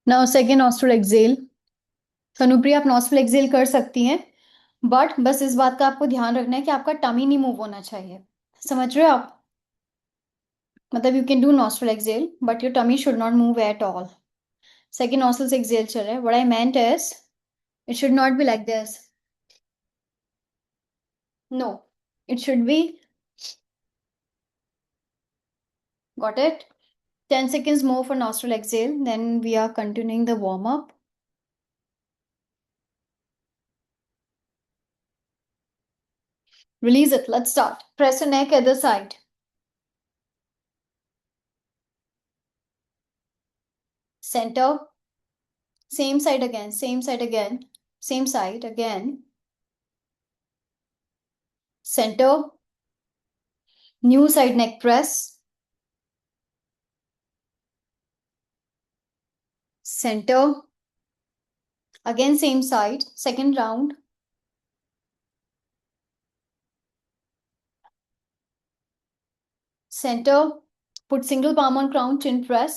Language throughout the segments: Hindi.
Now second nostril exhale. Tanupriya, आप नॉस्ट्रल एक्सेल कर सकती हैं, बट बस इस बात का आपको ध्यान रखना है कि आपका टमी नहीं मूव होना चाहिए। समझ रहे हो आप? मतलब you can do nostril exhale but your tummy should not move at all. Second nostril exhale चल रहा है। What I meant is it should not be like this. No, it should be. Got it? 10 seconds more for nostril exhale, then we are continuing the warm up. Release it. Let's start. Press your neck other side. Center. Same side again. Same side again. Same side again. Center. New side neck press. Center. Again same side. Second round. Center. Put single palm on crown, chin press.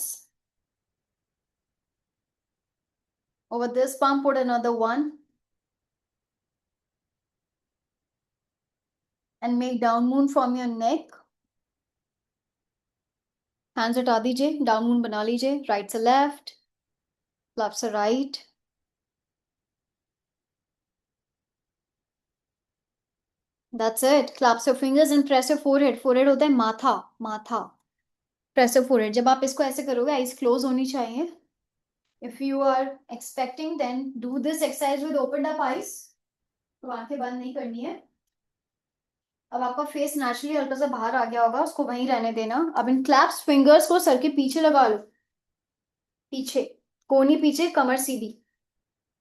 Over this palm, put another one. And make down moon from your neck. Hands हटा दीजिए, डाउन मून बना लीजिए. राइट से लेफ्ट, लेफ्ट से right. That's it. Clasp your fingers and press your forehead. Forehead होता है माथा, माथा. Press your forehead. जब आप इसको ऐसे करोगे, eyes close होनी चाहिए. If you are expecting, then do this exercise with opened up eyes. तो आंखें बंद नहीं करनी है. अब आपका फेस नेचुरली हल्का सा बाहर आ गया होगा, उसको वहीं रहने देना. अब इन क्लैप्स फिंगर्स को सर के पीछे लगा लो. पीछे, कोहनी पीछे, कमर सीधी.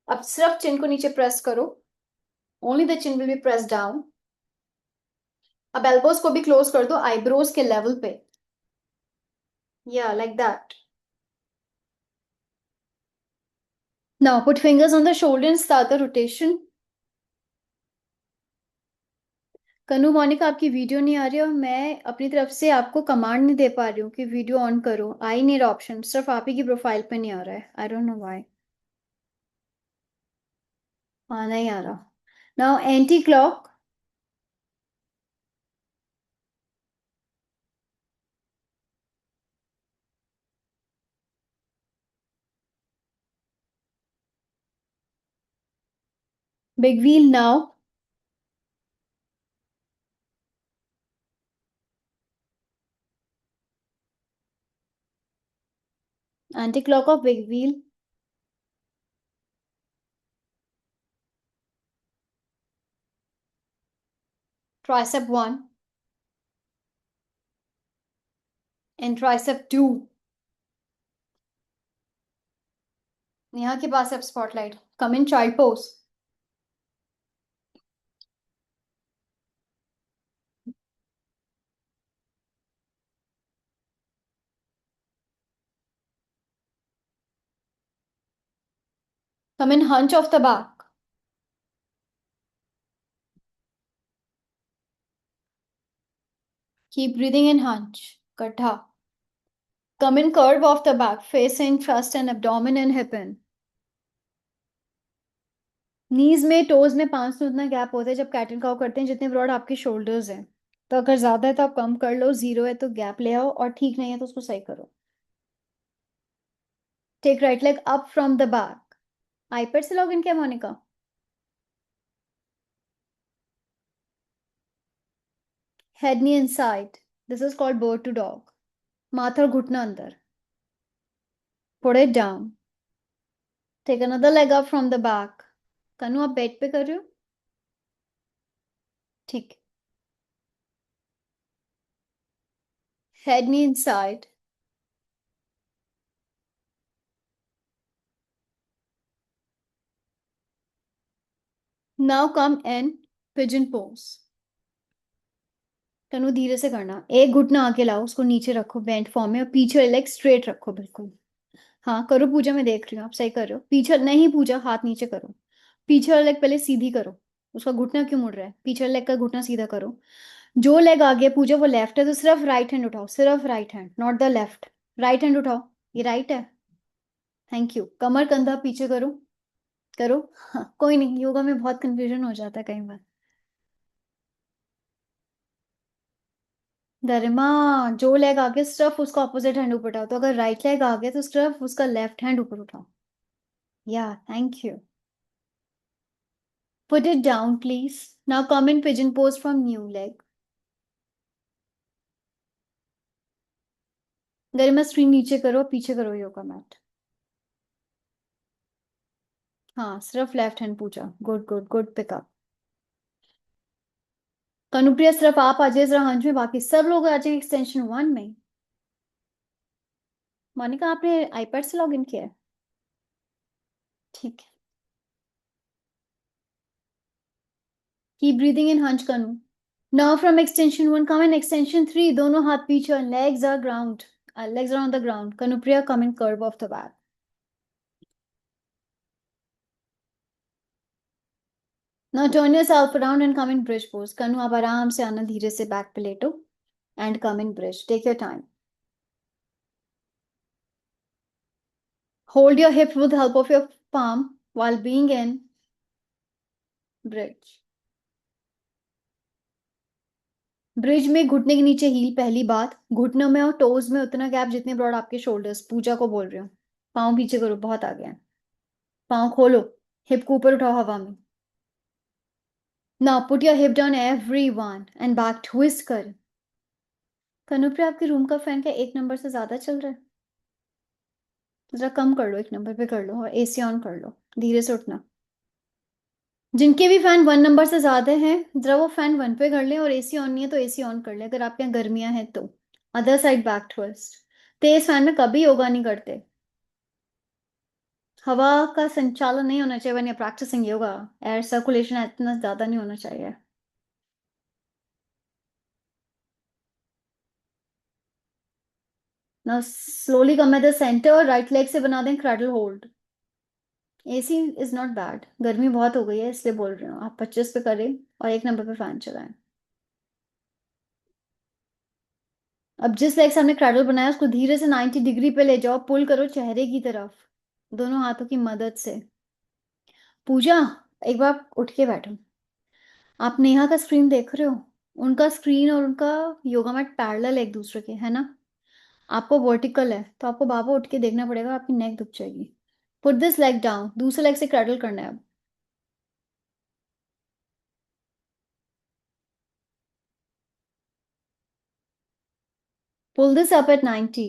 अब सिर्फ चिन को नीचे प्रेस करो. Only the chin will be pressed down. अब एल्बोस को भी क्लोज कर दो आईब्रोज के लेवल पे. Yeah, like that. Now put fingers on the shoulder and start the rotation. कनु मोनिका, आपकी वीडियो नहीं आ रही और मैं अपनी तरफ से आपको कमांड नहीं दे पा रही हूँ कि वीडियो ऑन करो. आ ही नहीं रहा ऑप्शन, सिर्फ आप ही की प्रोफाइल पे नहीं आ रहा है. I don't know why. हाँ, नहीं आ रहा. Now anti clock. Big wheel now. Anti clock of big wheel. Tricep 1 and tricep 2. Neha के पास है spotlight. Come in child pose. Come in hunch of the back. Keep breathing in hunch. गड्ढा. Come in curve of the back, facing chest and abdomen and hip in. नीज में, टोज में 5 से उतना गैप होता है जब कैट एंड काउ करते हैं जितने ब्रॉड आपके शोल्डर्स हैं. तो अगर ज्यादा है तो आप कम कर लो, 0 है तो गैप ले आओ, और ठीक नहीं है तो उसको सही करो. Take right leg up from the back. IPad से लॉग इन किया Monika? Head knee inside. This is called bird to dog. माथा और घुटना अंदर. Put it down. Take another leg up from the back. Kanu, आप बेड पे कर रहे हो? ठीक. Head knee inside. Now come in pigeon pose. Tanu, धीरे से करना. एक घुटना आके लाओ, उसको नीचे रखो बेंट फॉर्म में, और पीछे लेग स्ट्रेट रखो बिल्कुल. हाँ करो पूजा, मैं देख रही हूँ आप सही कर रहे हो. पीछे नहीं पूजा, हाथ नीचे करो. पीछे वाला लेग पहले सीधी करो. उसका घुटना क्यों मुड़ रहा है? पीछे वाले लेग का घुटना सीधा करो. जो लेग आगे पूजा वो लेफ्ट है तो सिर्फ राइट हैंड उठाओ. सिर्फ right hand, not the left. Right hand उठाओ. ये राइट है. Thank you. कमर कंधा पीछे करो। करो। हाँ, कोई नहीं, योगा में बहुत कंफ्यूजन हो जाता है कई बार। गरिमा, जो लेग आगे सिर्फ उसका ऑपोजिट हैंड ऊपर उठाओ, तो अगर राइट लेग आ गया तो सिर्फ उसका लेफ्ट हैंड ऊपर उठाओ। Yeah, thank you. Put it down please. Now come in pigeon pose from new leg. Garima, screen नीचे करो, पीछे करो योगा मैट। हाँ, सिर्फ left hand Puja. Good good good pickup. Kanupriya, सिर्फ आप आ जाइए जरा हंस में, बाकी सब लोग आ जाएंगे एक्सटेंशन 1 में। मोनिका, आपने आईपैड से लॉग इन किया है? ठीक है। Keep breathing in, hunch Kanu. Now from extension 1 come in extension 3, दोनों हाथ पीछे, legs are ground. Legs are on the ground. Kanupriya, come in curve off the back. Now turn yourself around and come in bridge pose. Kanu, आप आराम से आना, धीरे से बैक पे लेटो and come in bridge. Take your time. Hold your hip with help of your palm while being in bridge. Bridge में घुटने के नीचे हील, पहली बात। घुटनों में और टोज में उतना गैप जितने ब्रॉड आपके शोल्डर्स। पूजा को बोल रही हूँ। पाँव पीछे करो, बहुत आ गया। पाँव खोलो। हिप को ऊपर उठाओ हवा में। Now put your hip down everyone and back twist कर। कनुप्रिया, आपके रूम का फैन क्या 1 नंबर से ज्यादा चल रहा है? जरा कम कर लो, 1 नंबर पे कर लो और एसी ऑन कर लो। धीरे से उठना। जिनके भी फैन 1 नंबर से ज्यादा हैं, जरा वो फैन 1 पे कर ले, और एसी ऑन नहीं है तो एसी ऑन कर ले, अगर आपके यहाँ गर्मियां हैं तो। Other side back twist. तेज फैन में कभी योगा नहीं करते। हवा का संचालन नहीं होना चाहिए when you're practicing yoga. Air circulation इतना ज्यादा नहीं होना चाहिए। ना, slowly come at the centre, right leg से बना दें cradle hold. AC is not bad, गर्मी बहुत हो गई है इसलिए बोल रही हूँ, आप 25 पे करें और 1 नंबर पे फैन चलाएं। अब जिस लेग से हमने क्रैडल बनाया उसको धीरे से 90 डिग्री पे ले जाओ, पुल करो चेहरे की तरफ दोनों हाथों की मदद से। पूजा, एक बार उठ के बैठो। आप नेहा का स्क्रीन देख रहे हो? उनका स्क्रीन और उनका योगा मैट पैरेलल एक दूसरे के, है ना? आपको वर्टिकल है तो आपको बाबा उठ के देखना पड़ेगा, आपकी नेक दुख जाएगी। पुट दिस लेग डाउन, दूसरे लेग से क्रैडल करना है अब। Pull this up at 90।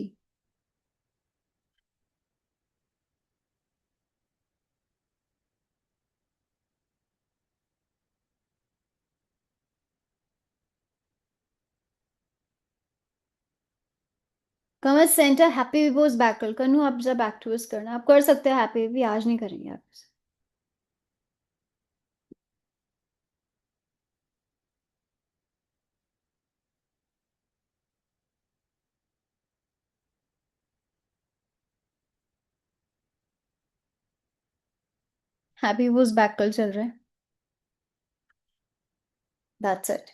कमर सेंटर, हैप्पी विबोज बैकल। कनु, आप जरा बैक टूवर्ड्स करना, आप कर सकते हैं हैप्पी भी, आज नहीं करेंगे आप। हैप्पी विबोज बैकल चल रहे हैं। That's it.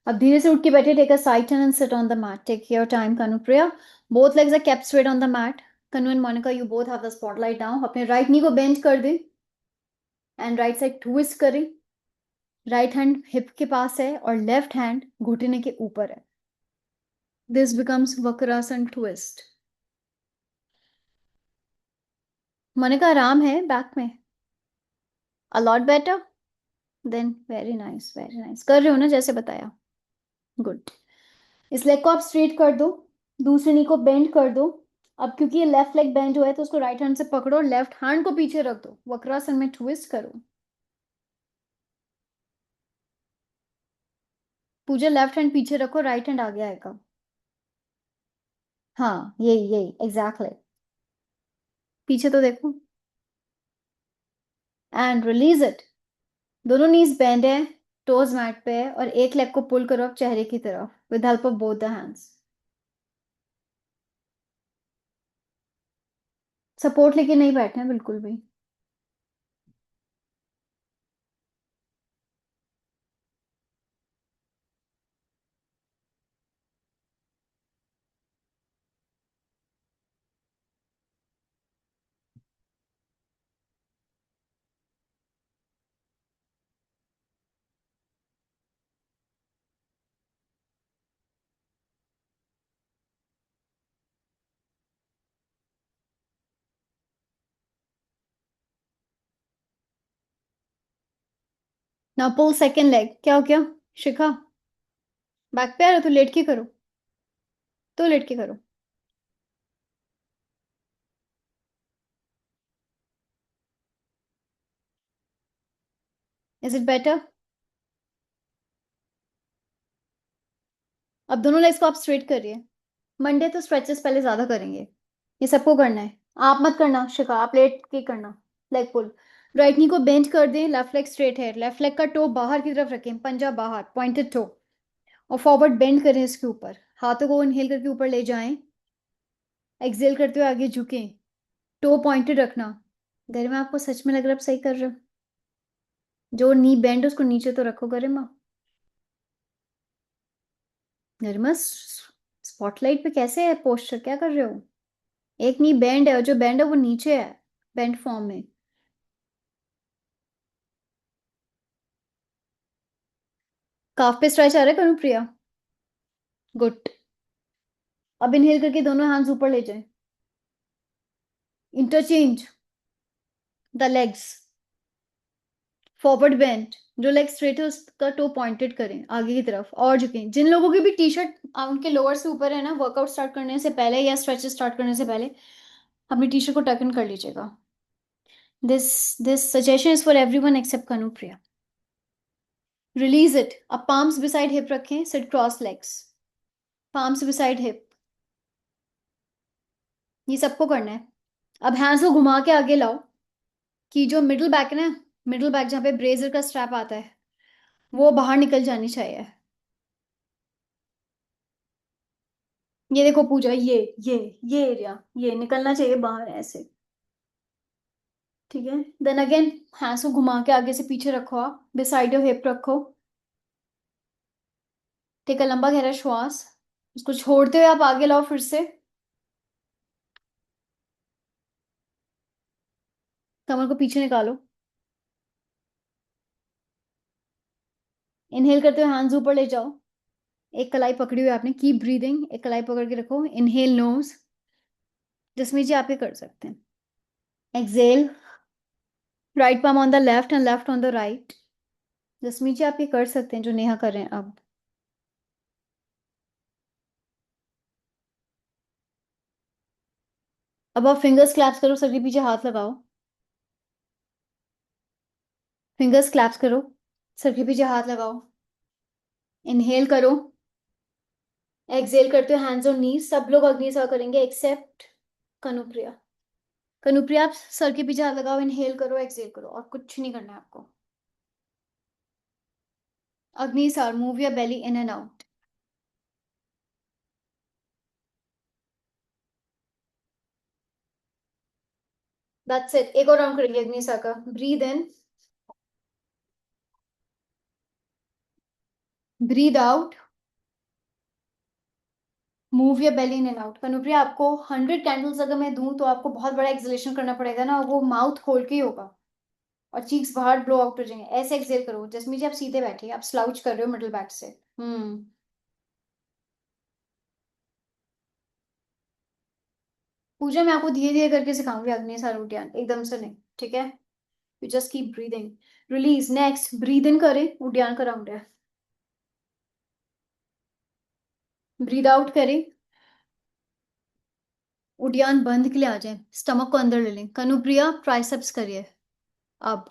अब धीरे से उठ के बैठे, take a side turn and sit on the mat. Take your time Kanupriya. Both legs are kept straight on the mat. Kanu and Monika, you both have the spotlight now. अपने राइट नी को बेंड कर दें एंड राइट साइड ट्विस्ट करें। राइट हैंड हिप के पास है और लेफ्ट हैंड घुटने के ऊपर है। This becomes Vakrasana twist. Monika, आराम है बैक में? A lot better. Then very nice, very nice. कर रहे हो ना जैसे बताया? गुड। इस लेग को आप स्ट्रेट कर दो, दूसरे नी को बेंड कर दो। अब क्योंकि ये लेफ्ट लेग बेंड हुआ है तो उसको राइट हैंड से पकड़ो, लेफ्ट हैंड को पीछे रख दो, वक्रासन में ट्विस्ट करो। पूजा, लेफ्ट हैंड पीछे रखो, राइट हैंड आगे आएगा। हाँ, यही यही एग्जैक्टली। पीछे तो देखो। And release it. दोनों नीज बेंड है, टोज मैट पे है, और एक लेग को पुल करो आप चेहरे की तरफ with help of both the hands. Support लेके नहीं बैठना है बिल्कुल भी। नाउ पुल सेकंड लेग। क्या हो गया शिखा? बैक पे आ रहा तो लेट के करो। तो लेट के करो। Is it better? अब दोनों लेग्स को आप स्ट्रेट करिए। मंडे तो स्ट्रेचेस पहले ज्यादा करेंगे। ये सबको करना है। आप मत करना शिखा, आप लेट के करना। लेग पुल। राइट नी को बेंड कर दें, लेफ्ट लेग स्ट्रेट है, लेफ्ट लेग का टो बाहर की तरफ रखें, पंजा बाहर, पॉइंटेड टो। और फॉरवर्ड बेंड करें इसके ऊपर। हाथों को इनहेल करके ऊपर ले जाएं। एक्सेल करते हुए आगे झुकें। टो पॉइंटेड रखना। घर में आपको सच में लग रहा है आप सही कर रहे हो? जो नी बेंड उसको नीचे तो रखो गरिमा। गरिमा स्पॉटलाइट पे कैसे है पोस्टर, क्या कर रहे हो? एक नी बेंड है और जो बेंड है वो नीचे है। बेंड फॉर्म में। काफ पे स्ट्रेच आ रहा है कनुप्रिया। गुड। अब इनहेल करके दोनों हैंड्स ऊपर ले जाएं। Interchange the legs. Forward bend. जो लेग स्ट्रेट है उसका टो पॉइंटेड करें आगे की तरफ और झुकें। जिन लोगों की भी टी शर्ट उनके लोअर से ऊपर है ना, वर्कआउट स्टार्ट करने से पहले या स्ट्रेचेस स्टार्ट करने से पहले अपनी टी शर्ट को टक इन कर लीजिएगा। This suggestion is for everyone except Kanupriya. Release it. अब पाम्स बिसाइड हिप रखें, sit cross legs. Palms beside hip. ये सबको करना है। अब हैंड्स को घुमा के आगे लाओ। कि जो मिडिल बैक है ना, मिडिल बैक जहाँ पे ब्रेजर का स्ट्रैप आता है, वो बाहर निकल जानी चाहिए। ये देखो पूजा, ये एरिया ये निकलना चाहिए बाहर ऐसे। ठीक है। देन अगेन हैंड्स को घुमा के आगे से पीछे रखो, आप बिसाइड योर हिप रखो। टेक अ लंबा गहरा श्वास। उसको छोड़ते हुए आप आगे लाओ फिर से। कमर को पीछे निकालो। इनहेल करते हुए हैंड्स ऊपर ले जाओ। एक कलाई पकड़ी हुई है आपने, कीप ब्रीदिंग, एक कलाई पकड़ के रखो। Inhale nose. जिसमें जी आप ये कर सकते हैं। Exhale. Right palm on the left and left on the right. जिसमें जी आप ये कर सकते हैं जो नेहा कर रहे हैं अब। अब आप फिंगर्स क्लैप्स करो, सर के पीछे हाथ लगाओ। फिंगर्स क्लैप्स करो। सर के पीछे हाथ लगाओ। इनहेल करो। एक्सेल करते हो हैंड्स ऑन नीज। सब लोग अग्निसार करेंगे एक्सेप्ट कनुप्रिया। कनुप्रिया आप सर के पीछे हाथ लगाओ, इनहेल करो, एक्सेल करो, और कुछ नहीं करना है आपको। Agnisar, move your belly in and out. That's it. एक और राउंड करेंगे अग्निसार का। Breathe in. Breathe out. Move your belly in and out. Kanupriya आपको 100 कैंडल्स अगर मैं दूं तो आपको बहुत बड़ा एक्सलेशन करना पड़ेगा ना, वो माउथ खोल के ही होगा। और चीक्स बाहर ब्लो आउट हो जाएंगे। ऐसे एक्सेल करो जसमीत जी, आप सीधे बैठिए, आप स्लाउच कर रहे हो मिडिल बैक से। पूजा मैं आपको धीरे धीरे करके सिखाऊंगी अग्नि सार उद्यान, एकदम से नहीं, ठीक है? You just keep breathing. Release. Next breathe in करें, उद्यान का राउंड है। ब्रीद आउट करें। उद्यान बंद के लिए आ जाए, स्टमक को अंदर ले लें। कनुप्रिया ट्राइसेप्स करिए अब।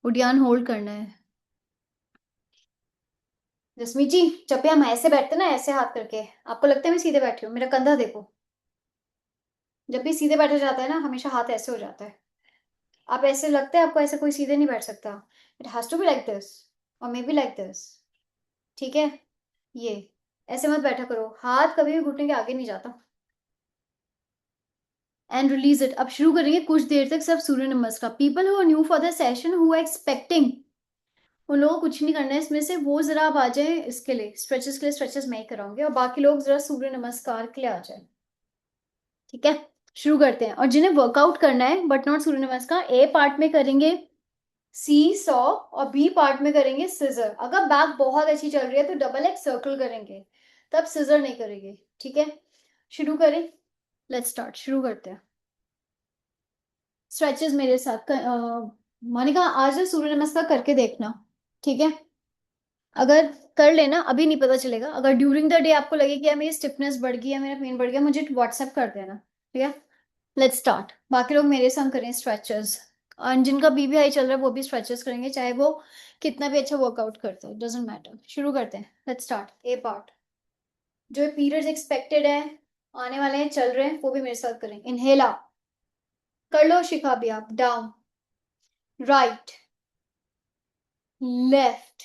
उद्यान होल्ड करना है। जसमीत जी, जब भी हम ऐसे बैठते हैं ना, ऐसे हाथ करके, आपको लगता है मैं सीधे बैठी हूँ? मेरा कंधा देखो। जब भी सीधे बैठा जाता है ना, हमेशा हाथ ऐसे हो जाता है। आप ऐसे लगता है आपको, ऐसे कोई सीधे नहीं बैठ सकता। It has to be like this, और मे बी लाइक दिस। ठीक है? ये ऐसे मत बैठा करो, हाथ कभी भी घुटने के आगे नहीं जाता। And release it. अब शुरू करेंगे कुछ देर तक सिर्फ Surya Namaskar. People who are new for the session, who are expecting, उन लोगों को कुछ नहीं करना है इसमें से। वो जरा आप आ जाए इसके लिए, स्ट्रेचेस के लिए स्ट्रेचेस मैं ही कराऊंगी, और बाकी लोग जरा सूर्य नमस्कार के लिए आ जाए। ठीक है? शुरू करते हैं। और जिन्हें वर्कआउट करना है बट नॉट सूर्य नमस्कार, ए पार्ट में करेंगे सी सॉ, और बी पार्ट में करेंगे सिजर। अगर बैक बहुत अच्छी चल रही है तो डबल एक सर्कल करेंगे, तब सिजर नहीं करेंगे। ठीक है? शुरू करें। Let's start. शुरू करते हैं। स्ट्रेचेस मेरे साथ मैंने कहा आज ना सूर्य नमस्कार करके देखना, ठीक है? अगर कर लेना, अभी नहीं पता चलेगा, अगर ड्यूरिंग द डे आपको लगे कि यार मेरी स्टिफनेस बढ़ गई है, मेरा पेन बढ़ गया, मुझे व्हाट्सएप कर देना, ठीक है? Let's start. बाकी लोग मेरे संग करें स्ट्रेचेस, और जिनका बीबी हाई चल रहा है वो भी स्ट्रेचेस करेंगे, चाहे वो कितना भी अच्छा वर्कआउट करते हो, डजेंट मैटर। शुरू करते हैं, लेट्स स्टार्ट। ए पार्ट, जो पीरियड्स एक्सपेक्टेड है, आने वाले हैं, चल रहे हैं, वो भी मेरे साथ करें। इनहेल अप, कर लो शिखा भी आप। डाउन, राइट, लेफ्ट,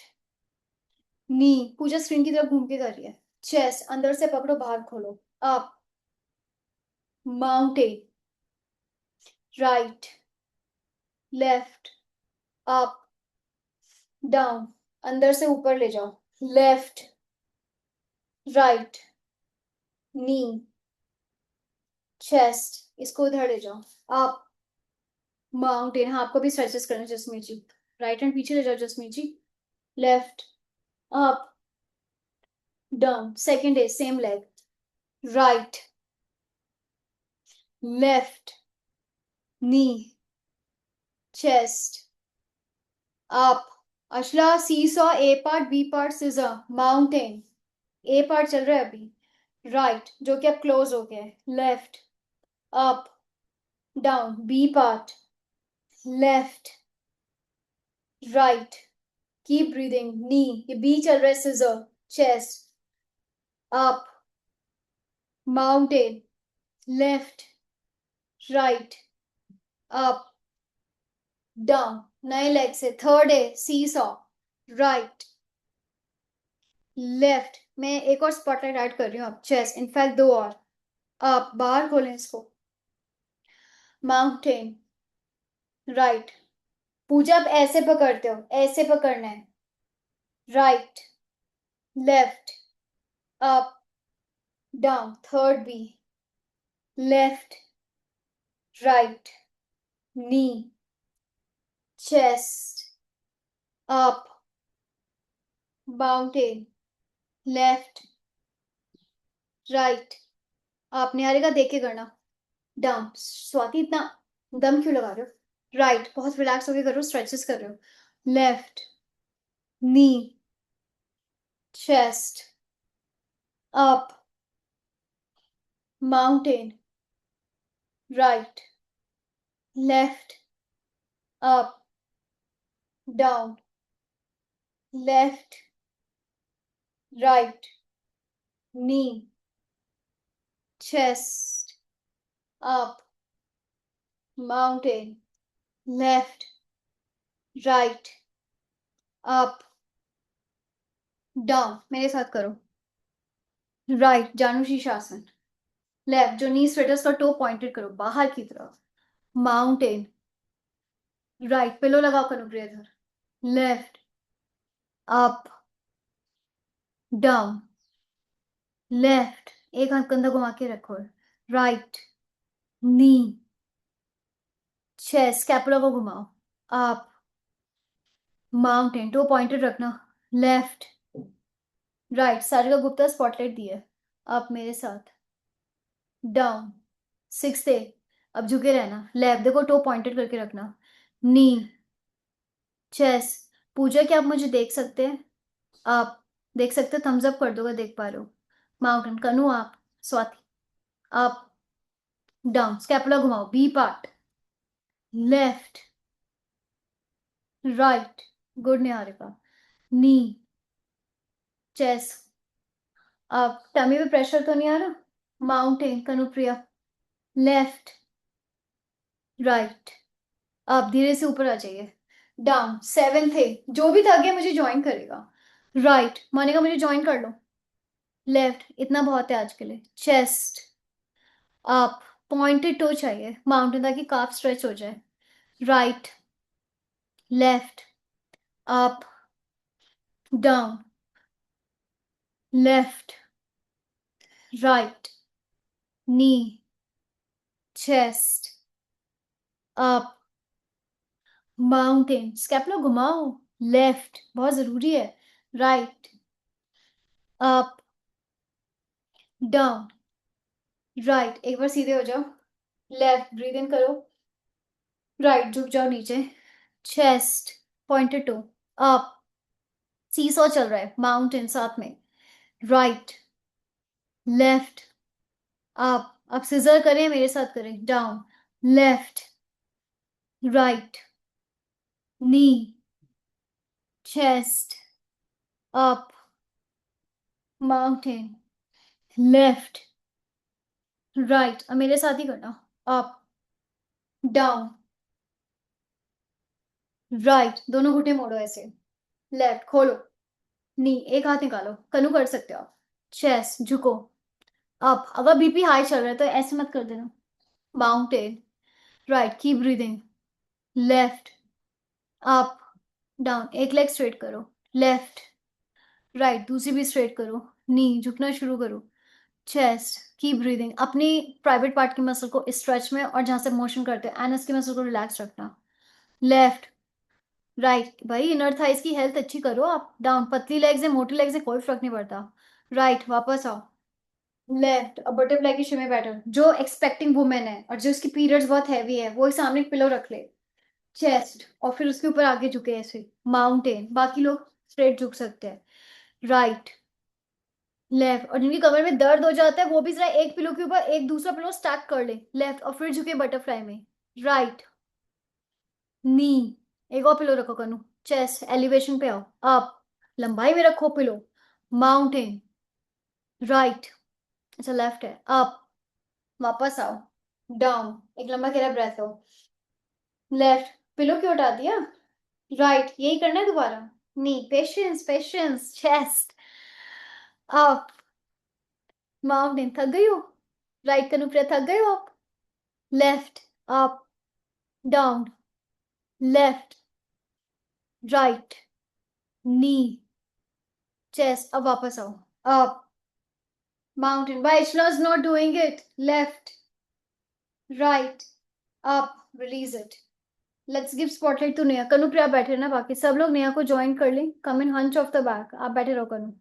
नी, पूजा स्क्रीन की तरफ घूम के कर रही है। चेस्ट अंदर से पकड़ो, बाहर खोलो। Up, mountain, right, left, up, down, अंदर से ऊपर ले जाओ। लेफ्ट, राइट, नी, चेस्ट, इसको उधर ले जाओ। अप, माउंटेन, हाँ आपको भी स्ट्रेचेस करना है जसमीत जी। राइट हैंड पीछे ले जाओ Jasmeet ji. Left, up, down. Second है same leg, right, left, knee, chest, up. Ashla seesaw, A part B part scissor, mountain. A part चल रहा है अभी, राइट जो कि अब क्लोज हो गया है। Left, up, down. B part, left, right, keep breathing. Knee, ये बी चल रहा है scissor. Chest, up, mountain, left, right, up, down. नए लेग से थर्ड है सी सॉ, राइट, लेफ्ट। मैं एक और स्पॉटलाइट ऐड कर रही हूँ अब, चेस्ट, इनफैक्ट दो और। अप, बाहर खोलें इसको। माउंटेन, राइट, पूजा आप ऐसे पकड़ते हो, ऐसे पकड़ना है। Right, left, up, down. Third B, left, right, knee, chest, up, mountain, left, right. आपने हारेगा, देख के करना। डाउन। स्वाति इतना दम क्यों लगा रहे हो? राइट, बहुत रिलैक्स होके करो, स्ट्रेचेस कर रहे हो। Left, knee, chest, up, mountain, right, left, up, down, left, right, knee, chest, up, mountain, left, right, up, down. मेरे साथ करो। राइट, जानु शीर्षासन। लेफ्ट, जो नी स्ट्रेटस का टो पॉइंटेड करो बाहर की तरफ। माउंटेन, राइट, पिलो लगाओ कनुप्रिया इधर। लेफ्ट, अप, डाउन, लेफ्ट, एक हाथ कंधा घुमा के रखो। राइट, नी, चेस्ट, स्कैपुला को घुमाओ। अप, माउंटेन, टो पॉइंटेड रखना। Left, right, Sarika Gupta spotlight दी है। आप मेरे साथ। डाउन, सिक्स डे, अब झुके रहना। लेफ्ट, देखो टो पॉइंटेड करके रखना। नी, चेस्ट, पूजा क्या आप मुझे देख सकते हैं? आप देख सकते हो, थम्स अप कर दोगे, देख पा रहे हो। माउंटेन, कनु आप। स्वाति, अप, डाउन, स्कैपुला घुमाओ। B part, left, right, good Niharika. Knee, chest, up, tummy पे प्रेशर तो नहीं आ रहा? माउंटेन, कनुप्रिया, लेफ्ट, राइट, आप धीरे से ऊपर आ जाइए। डाउन, सेवन थे, जो भी थक गया मुझे ज्वाइन करेगा। राइट, मानेगा मुझे ज्वाइन कर लो। लेफ्ट, इतना बहुत है आज के लिए। चेस्ट, अप, पॉइंटेड टो चाहिए माउंटेन, ताकि काफ स्ट्रेच हो जाए। Right, left, up, down, left, right, knee, chest, up, mountain, scapula घुमाओ। लेफ्ट, बहुत जरूरी है। राइट, अप, डाउन, राइट, एक बार सीधे हो जाओ। लेफ्ट, ब्रीद इन करो। राइट, झुक जाओ नीचे, chest pointed to up, seesaw चल रहा है, माउंटेन साथ में, राइट लेफ्ट अप, अब सिजर करें मेरे साथ करें, down left right knee chest up mountain left right, अब मेरे साथ ही करना, अप डाउन राइट, दोनों घुटने मोड़ो ऐसे, लेफ्ट खोलो, नी एक हाथ निकालो, कनु कर सकते हो आप, चेस्ट झुको अप, अगर बीपी हाई चल रहा है तो ऐसे मत कर देना, mountain right keep breathing, left up down, एक लेग स्ट्रेट करो, लेफ्ट राइट दूसरी भी स्ट्रेट करो, नी झुकना शुरू करो, चेस्ट कीप ब्रीदिंग, अपनी प्राइवेट पार्ट की मसल को स्ट्रेच में और जहां से मोशन करते हैं एनएस की मसल को रिलैक्स रखना, लेफ्ट राइट, भाई इनर थाइस की हेल्थ अच्छी करो आप, डाउन, पतली लेग्स है मोटी लेग्स है कोई फर्क नहीं पड़ता, राइट वापस आओ, लेफ्ट, अब बटरफ्लाई की शेप में बैठो, जो एक्सपेक्टिंग वुमेन है और जो उसकी पीरियड्स बहुत हैवी है वो सामने एक पिलो रख ले, चेस्ट और फिर उसके ऊपर आगे झुके ऐसे, माउंटेन, बाकी लोग स्ट्रेट झुक सकते हैं, राइट लेफ्ट, और जिनकी कमर में दर्द हो जाता है वो भी जरा एक पिलो के ऊपर एक दूसरा पिलो स्टैक कर ले, लेफ्ट और फिर झुके बटरफ्लाई में, राइट नी, एक और पिलो रखो कनु, चेस्ट एलिवेशन पे आओ, अप लंबाई में रखो पिलो, माउंटेन राइट, अच्छा लेफ्ट है, अप वापस आओ, डाउन, एक लंबा गहरा ब्रेथ लो, लेफ्ट पिलो क्यों हटा दिया, राइट यही करना है दोबारा, knee patience patience, chest up mountain, थक गई हो, राइट कनुप्रिया थक गए हो आप, left up down left right knee chest, अब वापस आओ, up mountain, Vaishnav is not doing it, left right up release it, let's give spotlight to Neha, Kanupriya बैठे ना, बाकी सब लोग नेहा को ज्वाइन कर लें, कम in hunch of the back, आप बैठे रहो कनु,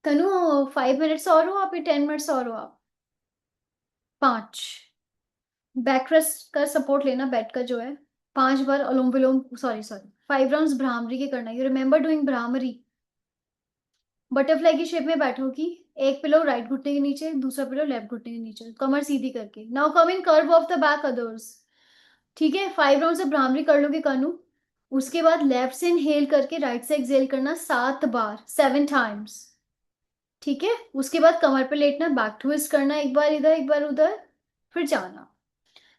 कनु 5 मिनट्स और हो आप, 10 मिनट्स और हो आप, 5, बैक रेस्ट का सपोर्ट लेना, बेड का जो है, 5 बार अनुलोम विलोम, सॉरी सॉरी 5 राउंड्स भ्रामरी के करना, you remember doing bhramari, butterfly की शेप में बैठोगी, एक पिलो राइट घुटने के नीचे, दूसरा पिलो लेफ्ट घुटने के नीचे, कमर सीधी करके, now come in curve of the back others, ठीक है 5 राउंड से भ्रामरी कर लोगे कनु, उसके बाद लेफ्ट से इनहेल करके राइट से एक्सहेल करना 7 बार, 7 टाइम्स, ठीक है, उसके बाद कमर पे लेटना, बैक ट्विस्ट करना, एक बार इधर एक बार उधर, फिर जाना,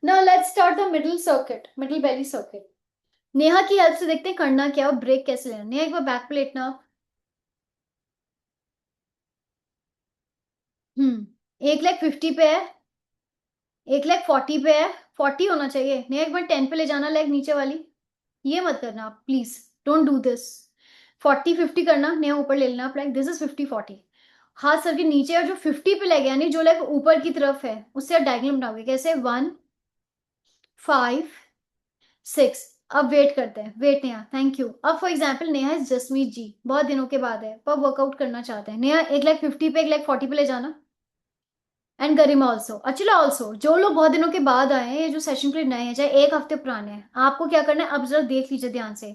now let's start the middle circuit, middle belly circuit, Neha की हेल्प से देखते हैं करना क्या और ब्रेक कैसे लेना, नेहा एक बार बैक पे लेटना, एक लेग 50 पे है, एक लेग 40 पे है, 40 होना चाहिए, नेहा एक बार 10 पे ले जाना लेग नीचे वाली, ये मत करना आप प्लीज, डोंट डू दिस, 40-50 करना, नेहा ऊपर ले लेना आप, लाइक दिस इज 50-40, हाथ सर के नीचे, और जो 50 पे लेग यानी जो लेग ऊपर की तरफ है उससे आप डायगोनल बनाओगे, कैसे 1 5 6, अब वेट करते हैं, वेट नेहा, थैंक यू, अब for example Neha is Jasmeet ji, बहुत दिनों के बाद है पर वर्कआउट करना चाहते हैं, नेहा एक लेग 50 पे एक लेग 40 पे ले जाना, and Garima also, Achala also, जो लोग बहुत दिनों के बाद आए हैं, जो सेशन के लिए नए हैं, चाहे एक हफ्ते पुराने हैं, आपको क्या करना है अब जरा देख लीजिए ध्यान से,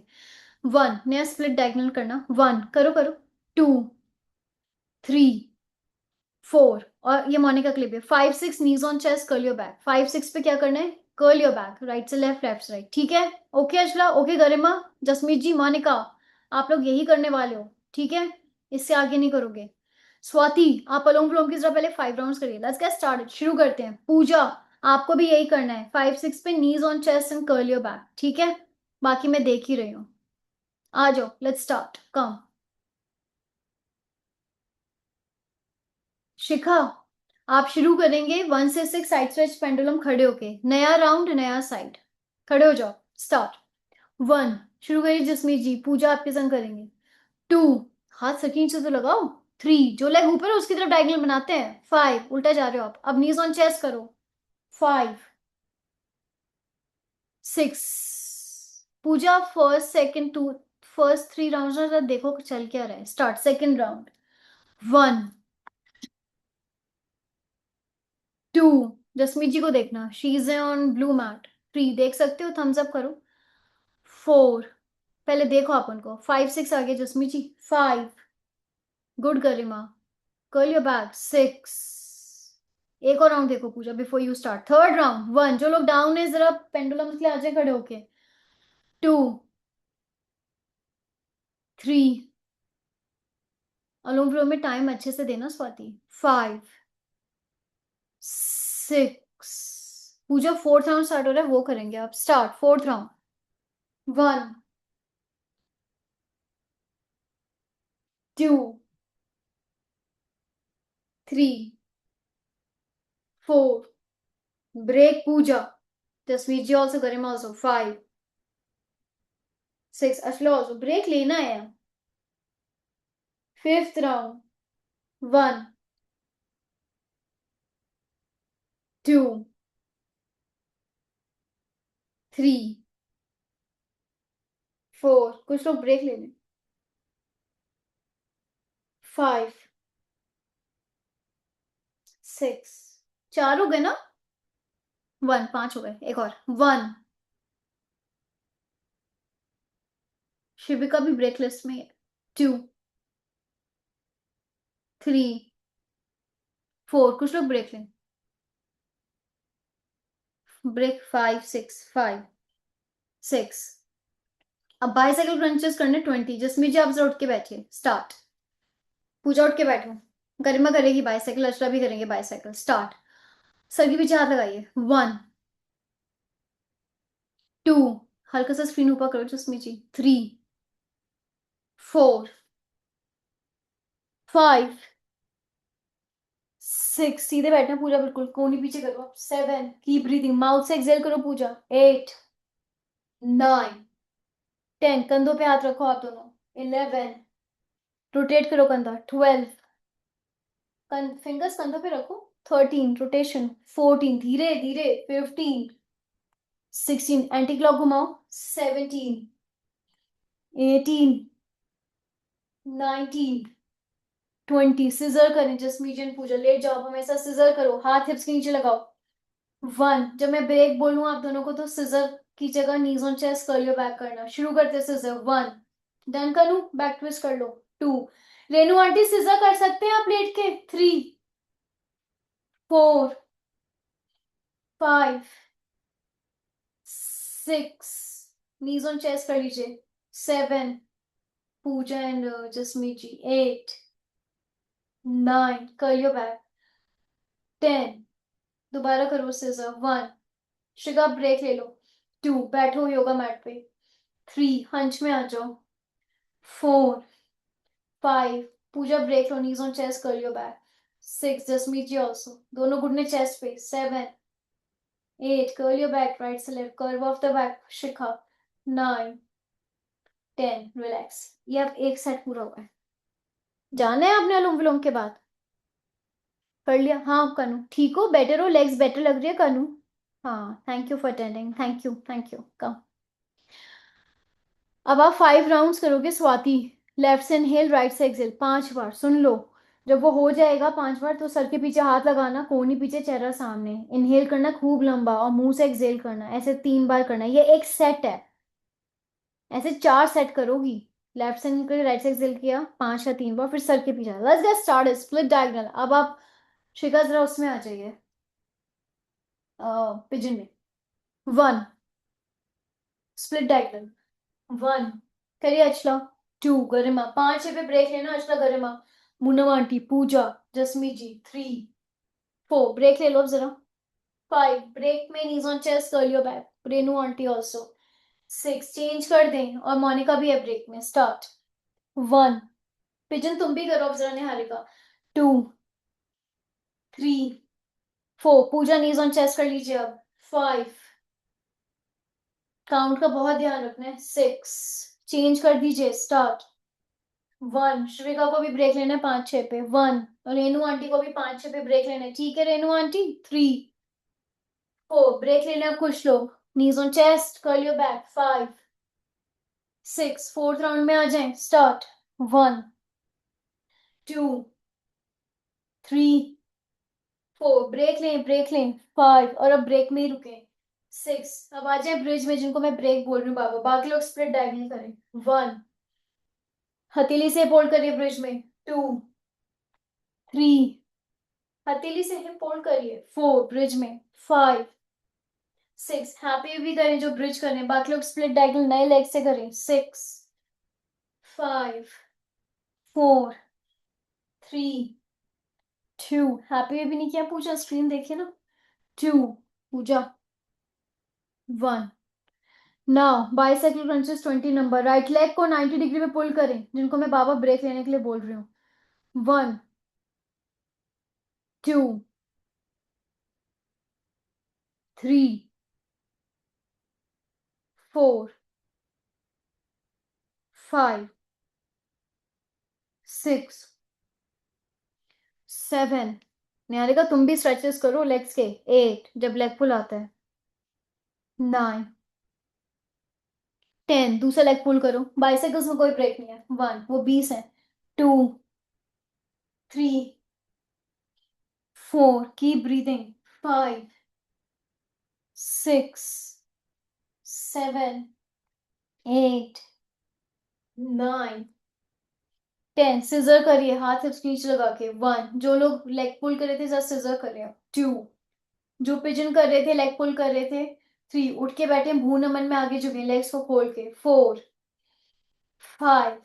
1 नया स्प्लिट डायगोनल करना, 1 करो करो, 2 3 4, और ये मोनिका क्लिप है, 5 6 knees on chest curl your back, 5 6 पे क्या करना है, कर्ल योर बैक, राइट से लेफ्ट लेफ्ट से राइट, ठीक है, ओके अचला, ओके गरिमा, जसमीत जी, मोनिका, आप लोग यही करने वाले हो, ठीक है, इससे आगे नहीं करोगे, स्वाति आप अनुलोम विलोम की जरा पहले 5 राउंड्स करिए, लेट्स गेट स्टार्टेड, शुरू करते हैं, पूजा आपको भी यही करना है, 5 6 पे knees on chest and curl your back, ठीक है, बाकी मैं देख ही रही हूँ, आ जाओ लेट्स स्टार्ट, कम, शिखा आप शुरू करेंगे 1 से 6 साइड स्ट्रेच पेंडुलम खड़े होके, नया राउंड नया साइड, खड़े हो जाओ, स्टार्ट, 1 शुरू करिए जसमीत जी, पूजा आपके संग करेंगे, 2 हाथ सकीन से तो लगाओ, 3 जो लेग ऊपर है उसकी तरफ डायगोनल बनाते हैं, 5 उल्टा जा रहे हो आप, अब नीज ऑन चेस्ट करो, 5 6, Puja first second two, first 3 round ना देखो चल क्या रहा है, start second round, 1 2 Jasmeet ji को देखना, she is on blue mat. 3 देख सकते हो, थम्स अप करो। 4, पहले देखो आप उनको। 5 6 आ गए Jasmeet ji. 5, good Garima, curl your back. 6, एक और राउंड देखो Puja before you start third round. 1, जो लोग डाउन है जरा पेंडुलम के लिए आ जाए खड़े होके। 2, 3, अनुलोम विलोम में टाइम अच्छे से देना स्वाति। 5, 6, पूजा फोर्थ राउंड स्टार्ट हो रहा है, वो करेंगे आप। Start fourth round. 1, 2, 3, 4, break पूजा। जसवीर जी ऑल्सो, गरिमा ऑल्सो। 5, 6, अश्ला ऑल्सो। ब्रेक लेना है। Fifth round. 1, 2, 3, 4, कुछ लोग ब्रेक ले लें। 5, 6, 4 हो गए ना। 1, 5 हो गए, एक और। 1, शिविका भी ब्रेक लिस्ट में है। 2, 3, 4, कुछ लोग ब्रेक लें। ब्रेक। 5, 6, 5, 6। अब बाइसाइकिल क्रंचेस करने 20। जसमीत जी आप जरा उठ के बैठिए। स्टार्ट। पूजा उठ के बैठो। गरिमा करेगी बाइसाइकिल, अशरा भी करेंगे बाइसाइकिल। स्टार्ट। सर के पीछे हाथ लगाइए। 1, 2, हल्का सा स्क्रीन ऊपर करो जसमीत जी। 3, 4, 5, 6, सीधे बैठना पूजा, बिल्कुल कोनी पीछे करो। 7, कीप ब्रीथिंग, माउथ से एक्सेल करो पूजा। 8, 9, 10, कंधों पे हाथ रखो आप दोनों। 11, रोटेट करो कंधा। 12, फिंगर्स कंधों पे रखो। 13, रोटेशन। 14, धीरे धीरे। 15, 16, एंटी क्लॉक घुमाओ। 17, 18, 19, 20, सिजर करें जसमीत पूजा। लेट जाओ, हमेशा सिजर करो, हाथ हिप्स के नीचे लगाओ। 1, जब मैं ब्रेक बोलूं आप दोनों को तो सिजर की जगह नीज on chest curl your back करना शुरू करते। सिजर। 1, डन करूं, बैक ट्विस्ट कर लो। 2, रेनू आंटी सिजर कर सकते हैं आप लेट के। 3, 4, 5, 6, नीज ऑन चेस्ट कर लीजिए। 7, पूजा एंड जसमीत जी। 8, 9, कर लियो बैक। 10, दोबारा करो सिजर। 1, शिगा ब्रेक ले लो। 2, बैठो योगा मैट पे। 3, हंच में आ जाओ। 4, 5, पूजा ब्रेक लो, knees on chest curl your back. 6, Jasmeet ji also, दोनों घुटने चेस्ट पे। 7, 8, कर्ल योर बैक राइट से left, curve of the back Shikha. 9, 10, relax. ये अब एक सेट पूरा हुआ है। जाना है आपने अनुलोम विलोम के बाद? कर लिया? हाँ कानू ठीक हो, बेटर हो, लेग्स बेटर लग रही है कानू? हाँ, thank you for attending. Thank you, thank you, come. अब आप 5 राउंड्स करोगे स्वाति। लेफ्ट से इनहेल, राइट से एक्सेल 5 बार। सुन लो, जब वो हो जाएगा 5 बार तो सर के पीछे हाथ लगाना, कोहनी पीछे, चेहरा सामने। इनहेल करना खूब लंबा और मुंह से एक्सेल करना, ऐसे 3 बार करना। ये एक सेट है, ऐसे 4 सेट करोगी। लेफ्ट से निकल राइट से एक्सेल किया 5 या 3 बार, फिर सर के पीछे। Let's get started. Split diagonal. अब आप शिखा जरा उसमें आ जाइए, पिजन में। 1, स्प्लिट डायगोनल। 1, करिए अचला। 2, गरिमा। 5 पे ब्रेक लेना अचला, गरिमा, मुन्नम आंटी, पूजा, जसमीत जी। 3, 4, ब्रेक ले लो अब जरा। 5, ब्रेक में नीज on chest curl your back, Renu aunty also. 6, change कर दें और मोनिका भी है ब्रेक में। स्टार्ट। 1, पिजन तुम भी करो अब जरा, निहारिका। 2, 3, 4, पूजा नीज ऑन चेस्ट कर लीजिए अब। 5, काउंट का बहुत ध्यान रखना है। 6, चेंज कर दीजिए। स्टार्ट। 1, श्रिका को भी ब्रेक लेना है 5-6 पे। 1, रेनू आंटी को भी 5-6 पे ब्रेक लेना है, ठीक है रेनू आंटी। 3, 4, ब्रेक लेना है कुछ लोग, नीज on chest curl your back. 5, 6, fourth round में आ जाए। स्टार्ट। 1, 2, 3, 4, ब्रेक लें 5, और अब ब्रेक में ही रुके 6, अब आ जाए ब्रिज में जिनको मैं ब्रेक बोल रही हूँ बाबा, बाकी लोग स्प्लिट डायगोनल करें 1, हथेली से होल्ड करिए ब्रिज में 2, 3, हथेली से हिप होल्ड करिए 4, ब्रिज में 5, 6, हैप्पी भी करें जो ब्रिज करें, बाकी लोग स्प्लिट डायगोनल नए लेग से करें 6, 5, 4, 3, 2, हैप्पी भी नहीं किया पूजा, स्क्रीन देखिए ना 2, पूजा 1। Now bicycle crunches 20 number, right leg को 90 डिग्री में पुल करें जिनको मैं बाबा ब्रेक लेने के लिए बोल रही हूँ 1, 2, 3, 4, 5, 6, 7, निहारिका तुम भी स्ट्रेचेस करो लेग्स के 8, जब लेग पुल आता है 9, 10, दूसरा लेग पुल करो, बाइसाइकिल्स में कोई ब्रेक नहीं है 1, वो 20 है 2, 3, 4, कीप ब्रीदिंग 5, 6, 7, 8, 9, 10, सिजर करिए हाथ हिप्स नीचे लगा के 1, जो लोग लेग पुल कर रहे थे जस्ट सिजर करिए 2, जो पिजन कर रहे थे लेग पुल कर रहे थे 3, उठ के बैठे भून नमन में आगे झुके लेग्स को खोल के 4, 5,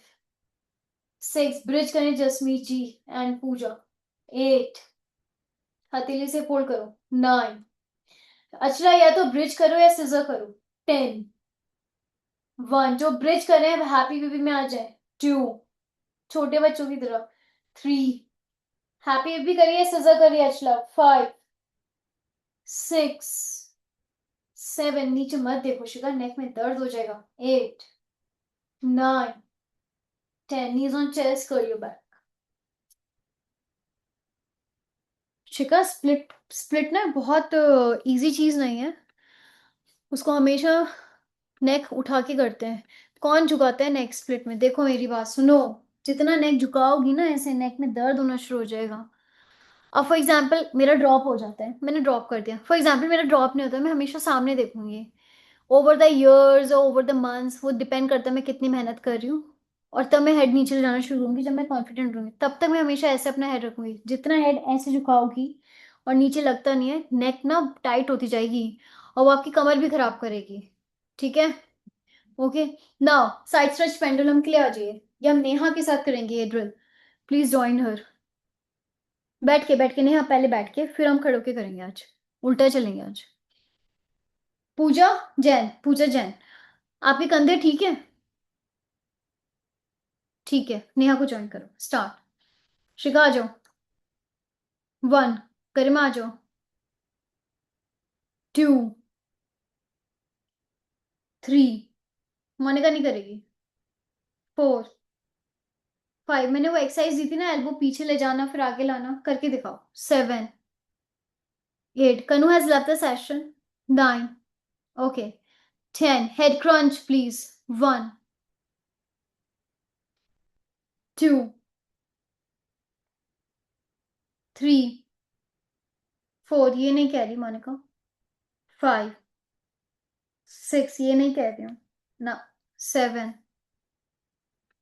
6, ब्रिज करें जसमीत जी एंड पूजा 8, हथेली से फोल्ड करो 9, अच्छा या तो ब्रिज करो या सिजर करो 10, 1, जो ब्रिज कर रहे हैं हैप्पी बेबी में आ जाए 2, छोटे बच्चों की तरह 3, हैप्पी बेबी करिए सिजर करिए अच्छा 5, 6, 7, नीचे मत देखो शिखा नेक में दर्द हो जाएगा 8, 9, 10, knees on chest curl your back। Shikha split split ना बहुत इजी चीज नहीं है, उसको हमेशा नेक उठा के करते हैं। कौन झुकाता है नेक स्प्लिट में, देखो मेरी बात सुनो, जितना नेक झुकाओगी ना ऐसे नेक में दर्द होना शुरू हो जाएगा। अब फॉर एग्जाम्पल मेरा ड्रॉप हो जाता है, मैंने ड्रॉप कर दिया, फॉर एग्जाम्पल मेरा ड्रॉप नहीं होता, मैं हमेशा सामने देखूंगी ओवर द ईयर्स और ओवर द मंथ्स, वो डिपेंड करता है मैं कितनी मेहनत कर रही हूँ, और तब मैं हेड नीचे जाना शुरू करूंगी जब मैं कॉन्फिडेंट रहूंगी, तब तक मैं हमेशा ऐसे अपना हेड रखूंगी, जितना हेड ऐसे झुकाओगी और नीचे लगता नहीं है नेक ना टाइट होती जाएगी, और वो आपकी कमर भी खराब करेगी। ठीक है, okay. Now side stretch pendulum के लिए आ जाइए, ये हम नेहा के साथ करेंगे ये ड्रिल, प्लीज ज्वाइन हर। बैठ के नेहा, पहले बैठ के फिर हम खड़े होके करेंगे आज, उल्टा चलेंगे आज। पूजा जैन, पूजा जैन, आपके कंधे ठीक है? ठीक है, नेहा को ज्वाइन करो, स्टार्ट। शिखा आ जाओ 1, गरिमा आ जाओ 2, 3, मोनिका नहीं करेगी 4, 5, मैंने वो एक्सरसाइज दी थी ना एल्बो पीछे ले जाना फिर आगे लाना, करके दिखाओ 7, 8, कनु has left the session 9, okay 10, head crunch please 1, 2, 3, 4, ये नहीं कह रही मोनिका 5, 6, ये नहीं कह रही हूँ ना 7,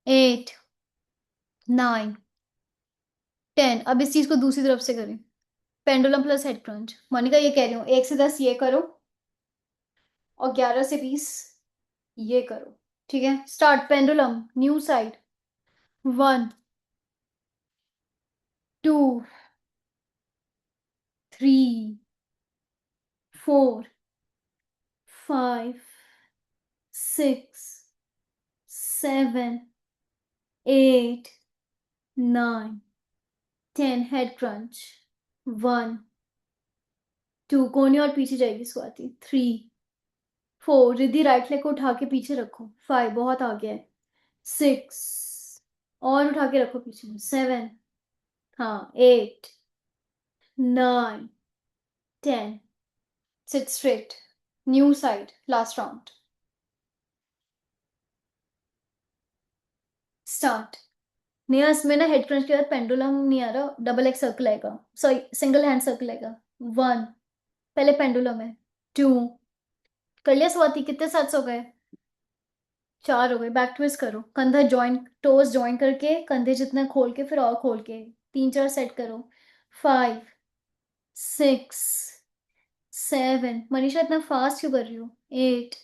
8, 9, 10, अब इस चीज को दूसरी तरफ से करें, pendulum plus head crunch. Monika ये कह रही हूँ 1 से 10 ये करो और 11 से 20 ये करो। ठीक है, start pendulum new side 1, 2, 3, 4, 5, 6, 7, 8, 9, 10, head crunch 1, 2, कोने और पीछे जाएगी स्वाति 3, 4, रिद्धि राइट लेग को उठा के पीछे रखो 5, बहुत आ गया है 6, और उठा के रखो पीछे 7, हाँ 8, 9, 10, sit straight, new side, last round, start। Neha इसमें ना हेड क्रंच के बाद पेंडुलम नहीं आ रहा, डबल एक्स सर्कल आएगा, सॉरी सिंगल हैंड सर्कल आएगा। 1, पहले पेंडुलम है। 2, कर लिया स्वाति, कितने सेट्स हो गए? 4 हो गए। बैक ट्विस्ट करो, कंधा जॉइन, टोज जॉइन करके कंधे जितना खोल के फिर और खोल के 3 4 सेट करो। 5 6 7, मनीषा इतना फास्ट क्यों कर रही हो? 8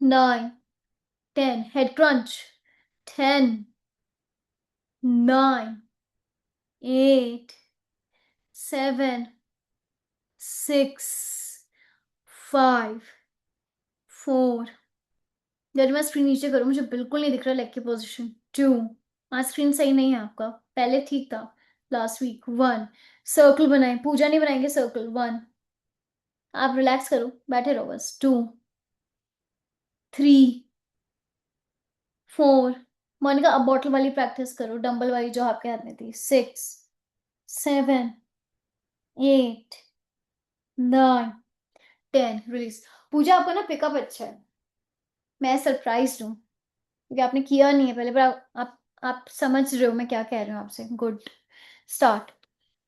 9 10, हेड क्रंच। 10 9 8 7 6 5 4, गरिमा स्क्रीन नीचे करो, मुझे बिल्कुल नहीं दिख रहा लेग की पोजीशन। 2, आज स्क्रीन सही नहीं है आपका, पहले ठीक था लास्ट वीक। 1, सर्कल बनाए, पूजा नहीं बनाएंगे सर्कल। 1, आप रिलैक्स करो, बैठे रहो बस। 2 3 4, मोनिका अब बॉटल वाली प्रैक्टिस करो, डंबल वाली जो आपके हाथ में थी। 6 7 8 9 10, रिलीज। पूजा आपका ना पिकअप अच्छा है, मैं सरप्राइज हूँ क्योंकि आपने किया नहीं है पहले, पर आप समझ रहे हो मैं क्या कह रही हूँ आपसे। Good, start.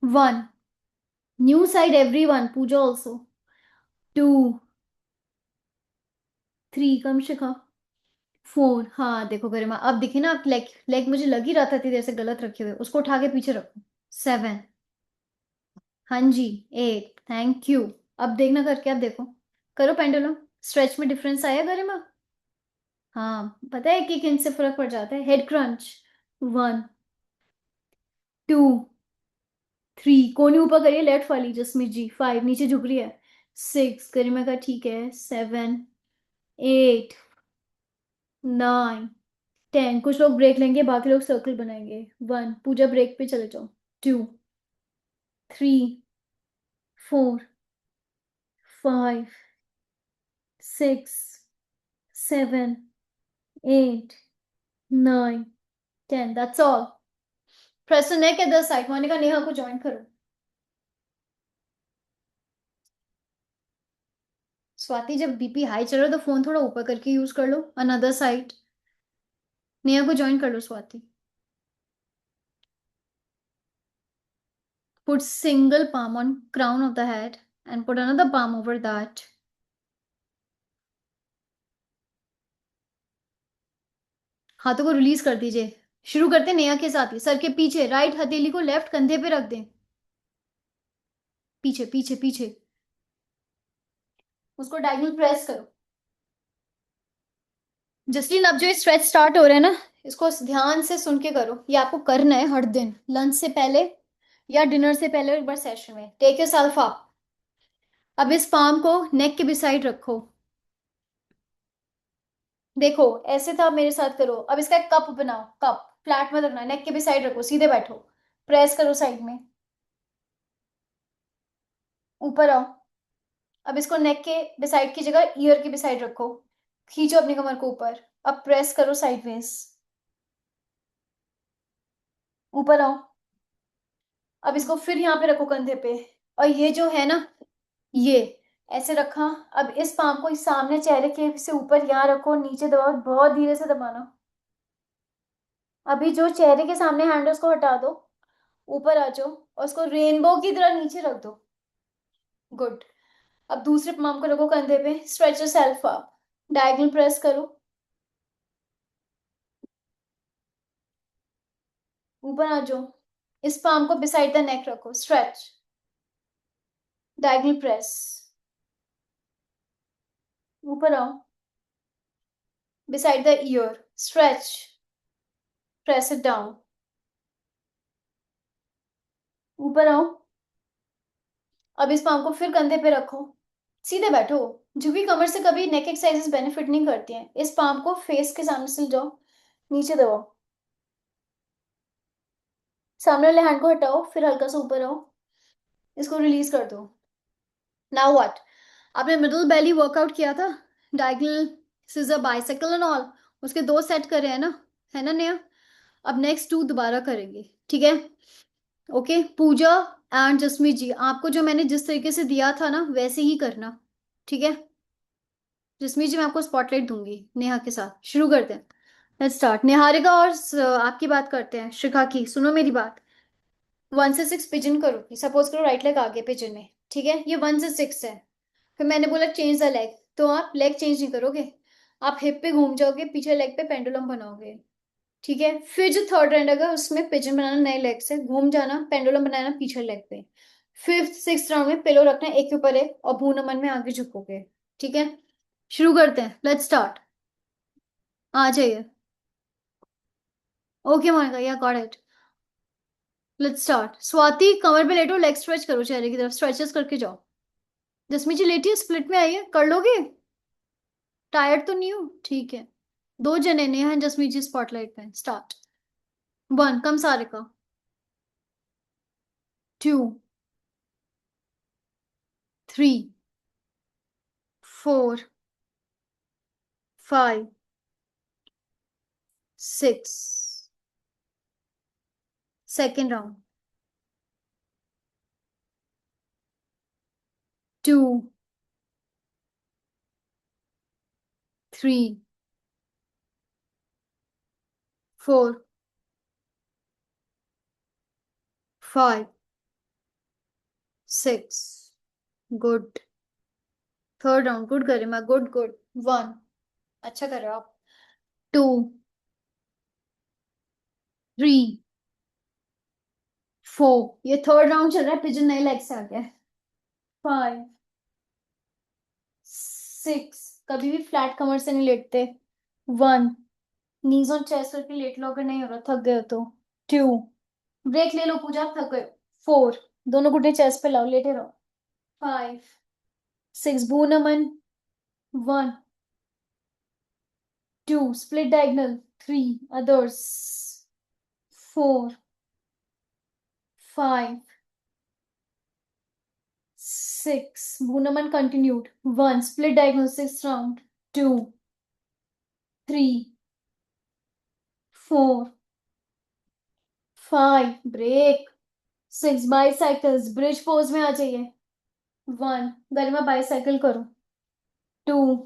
1, new side everyone, Puja also. 2 3, come Shikha. 4, हाँ देखो गरिमा अब दिखी ना, आप लेग लेग मुझे लग ही रहा था इतनी देर से गलत रखे हुए, उसको उठा के पीछे रखो। 7, हाँ जी। 8, थैंक यू। अब देखना करके, अब देखो, करो पेंडुलम। स्ट्रेच में डिफरेंस आया गरिमा? हाँ पता है कि किन से फर्क पड़ जाता है। Head crunch. 1 2 3, कोनी ऊपर करिए लेफ्ट वाली जसमीत जी। 5, नीचे झुक रही है। 6, गरिमा का ठीक है। 7 8 9 10, कुछ लोग ब्रेक लेंगे, बाकी लोग सर्कल बनाएंगे। 1, पूजा ब्रेक पे चले जाओ। 2 3 4 5 6 7 8 9 10, that's all. Press neck at the side, Monika Neha को ज्वाइन करो। स्वाति जब बीपी हाई चल रहा है तो फोन थोड़ा ऊपर करके यूज कर लो, अनदर साइड। नेहा को ज्वाइन कर लो Swati. Put single palm on crown of the head and put another palm over that. हाथों को रिलीज कर दीजिए। शुरू करते नेहा के साथ ही, सर के पीछे, राइट हथेली को लेफ्ट कंधे पे रख दें। पीछे पीछे पीछे, उसको डायगोनल प्रेस करो। जसलीन अब जो स्ट्रेच स्टार्ट हो रहा है ना, इसको ध्यान से सुन के करो, ये आपको करना है हर दिन, लंच से पहले या डिनर से पहले एक बार सेशन में। Take yourself up. अब इस पाम को नेक के बिसाइड रखो। देखो ऐसे था, मेरे साथ करो। अब इसका एक कप बनाओ, कप फ्लैट में रखना, नेक के भी साइड रखो, सीधे बैठो, प्रेस करो साइड में, ऊपर आओ। अब इसको नेक के बिसाइड की जगह ईयर के बिसाइड रखो, खींचो अपनी कमर को ऊपर। अब प्रेस करो साइडवेज, ऊपर आओ। अब इसको फिर यहाँ पे रखो कंधे पे, और ये जो है ना, ये ऐसे रखा। अब इस पाम को इस सामने चेहरे के से ऊपर यहाँ रखो, नीचे दबाओ, बहुत धीरे से दबाना। अभी जो चेहरे के सामने हैंड है उसको हटा दो, ऊपर आ जाओ और उसको रेनबो की तरह नीचे रख दो। गुड। अब दूसरे पाम को रखो कंधे पे, stretch yourself up, diagonal press करो, ऊपर आ जाओ। इस पाम को बिसाइड द नेक रखो, स्ट्रेच, डायगोनल प्रेस, ऊपर आओ। Beside the year, stretch, press it down, ऊपर आओ। अब इस पाम को फिर कंधे पे रखो, सीधे बैठो। झुकी कमर से कभी नेक एक्सरसाइजेस बेनिफिट नहीं करती हैं। इस पाम को फेस के सामने से जाओ, नीचे दबाओ, सामने वाले हैंड को हटाओ, फिर हल्का सा ऊपर आओ, इसको रिलीज कर दो। Now what? आपने मिडिल बेली वर्कआउट किया था, diagonal scissor bicycle and all, उसके 2 सेट करे हैं ना, है ना नेहा? अब नेक्स्ट 2 दोबारा करेंगे, ठीक है? ओके पूजा एंड जसमीत जी, आपको जो मैंने जिस तरीके से दिया था ना वैसे ही करना, ठीक है? जसमीत जी मैं आपको स्पॉटलाइट दूंगी नेहा के साथ। शुरू करते हैं। Let's start. निहारिका और आपकी बात करते हैं, शिखा की। सुनो मेरी बात। 1 से 6 पिजन करोगी, सपोज करो राइट लेग आगे पिजन में, ठीक है? ये 1 से 6 है। फिर मैंने बोला चेंज द लेग, तो आप लेग चेंज नहीं करोगे, आप हिप पे घूम जाओगे, पीछे लेग पे पेंडुलम बनाओगे, ठीक है? फिर जो थर्ड राउंड आएगा उसमें पिजन बनाना, नए लेग से घूम जाना, पेंडुलम बनाना पीछे लेग पे। फिफ्थ सिक्स राउंड में पिलो रखना है एक के ऊपर एक, और भू नमन में आगे झुकोगे, ठीक है? शुरू करते हैं, लेट्स स्टार्ट। आ जाइए। Okay Monika, yeah got it. Let's start. Swati कमर पे लेटो, लेग स्ट्रेच करो, चेहरे की तरफ स्ट्रेचेस करके जाओ। जसमीत जी लेटिए, स्प्लिट में आइए, कर लोगे? टायर्ड तो नहीं हो? ठीक है। दो जने नेहा एंड जसमीत जी स्पॉटलाइट में। Start. 1, come Sarika. 2, 3, 4, 5, 6। Second round. 2, 3, 4, 5, 6। Good. Third round, good Garima, good good. 1, अच्छा कर रहे हो आप। 2, 3, 4। ये थर्ड राउंड चल रहा है, पिजन नए लेग से आ गया है। 5, 6। कभी भी फ्लैट कमर से नहीं लेटते। 1, नीज ऑन चेस्ट करके लेट लो अगर नहीं हो रहा, थक गए हो तो। 2, ब्रेक ले लो पूजा, थक गए। 4, दोनों घुटने चेस्ट पे लाओ, लेटे रहो। 5, 6, भू नमन। 1, 2, स्प्लिट डायगोनल। 3, अदर्स। 4, 5, 6, भू नमन continued. 1, split diagonal, 6th round. 2, 3, 4, 5, break. 6, bicycles, bridge pose में आ जाइए। 1, गरिमा बाईसाइकिल करो। 2,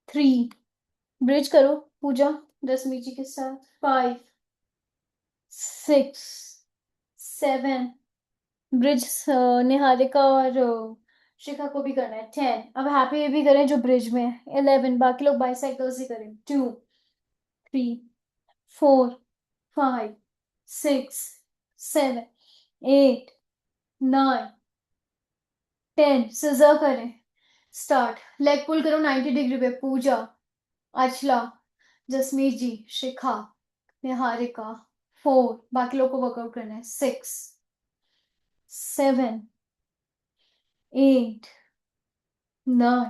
3, ब्रिज करो पूजा जसमीत जी के साथ। 5, 6, 7, ब्रिज निहारिका और शिखा को भी करना है। 10, अब हैप्पी बेबी करें जो ब्रिज में है। 11, बाकी लोग बाईसाइकिल्स ही करें। 2, 3, 4, 5, 6, 7, 8, 9, 10, सिजर करें। स्टार्ट। लेग पुल करो 90 डिग्री पे, पूजा, अचला, जसमीत जी, शिखा, निहारिका। 4, बाकी लोग को वर्कआउट करना है। 6, 7, 8, 9,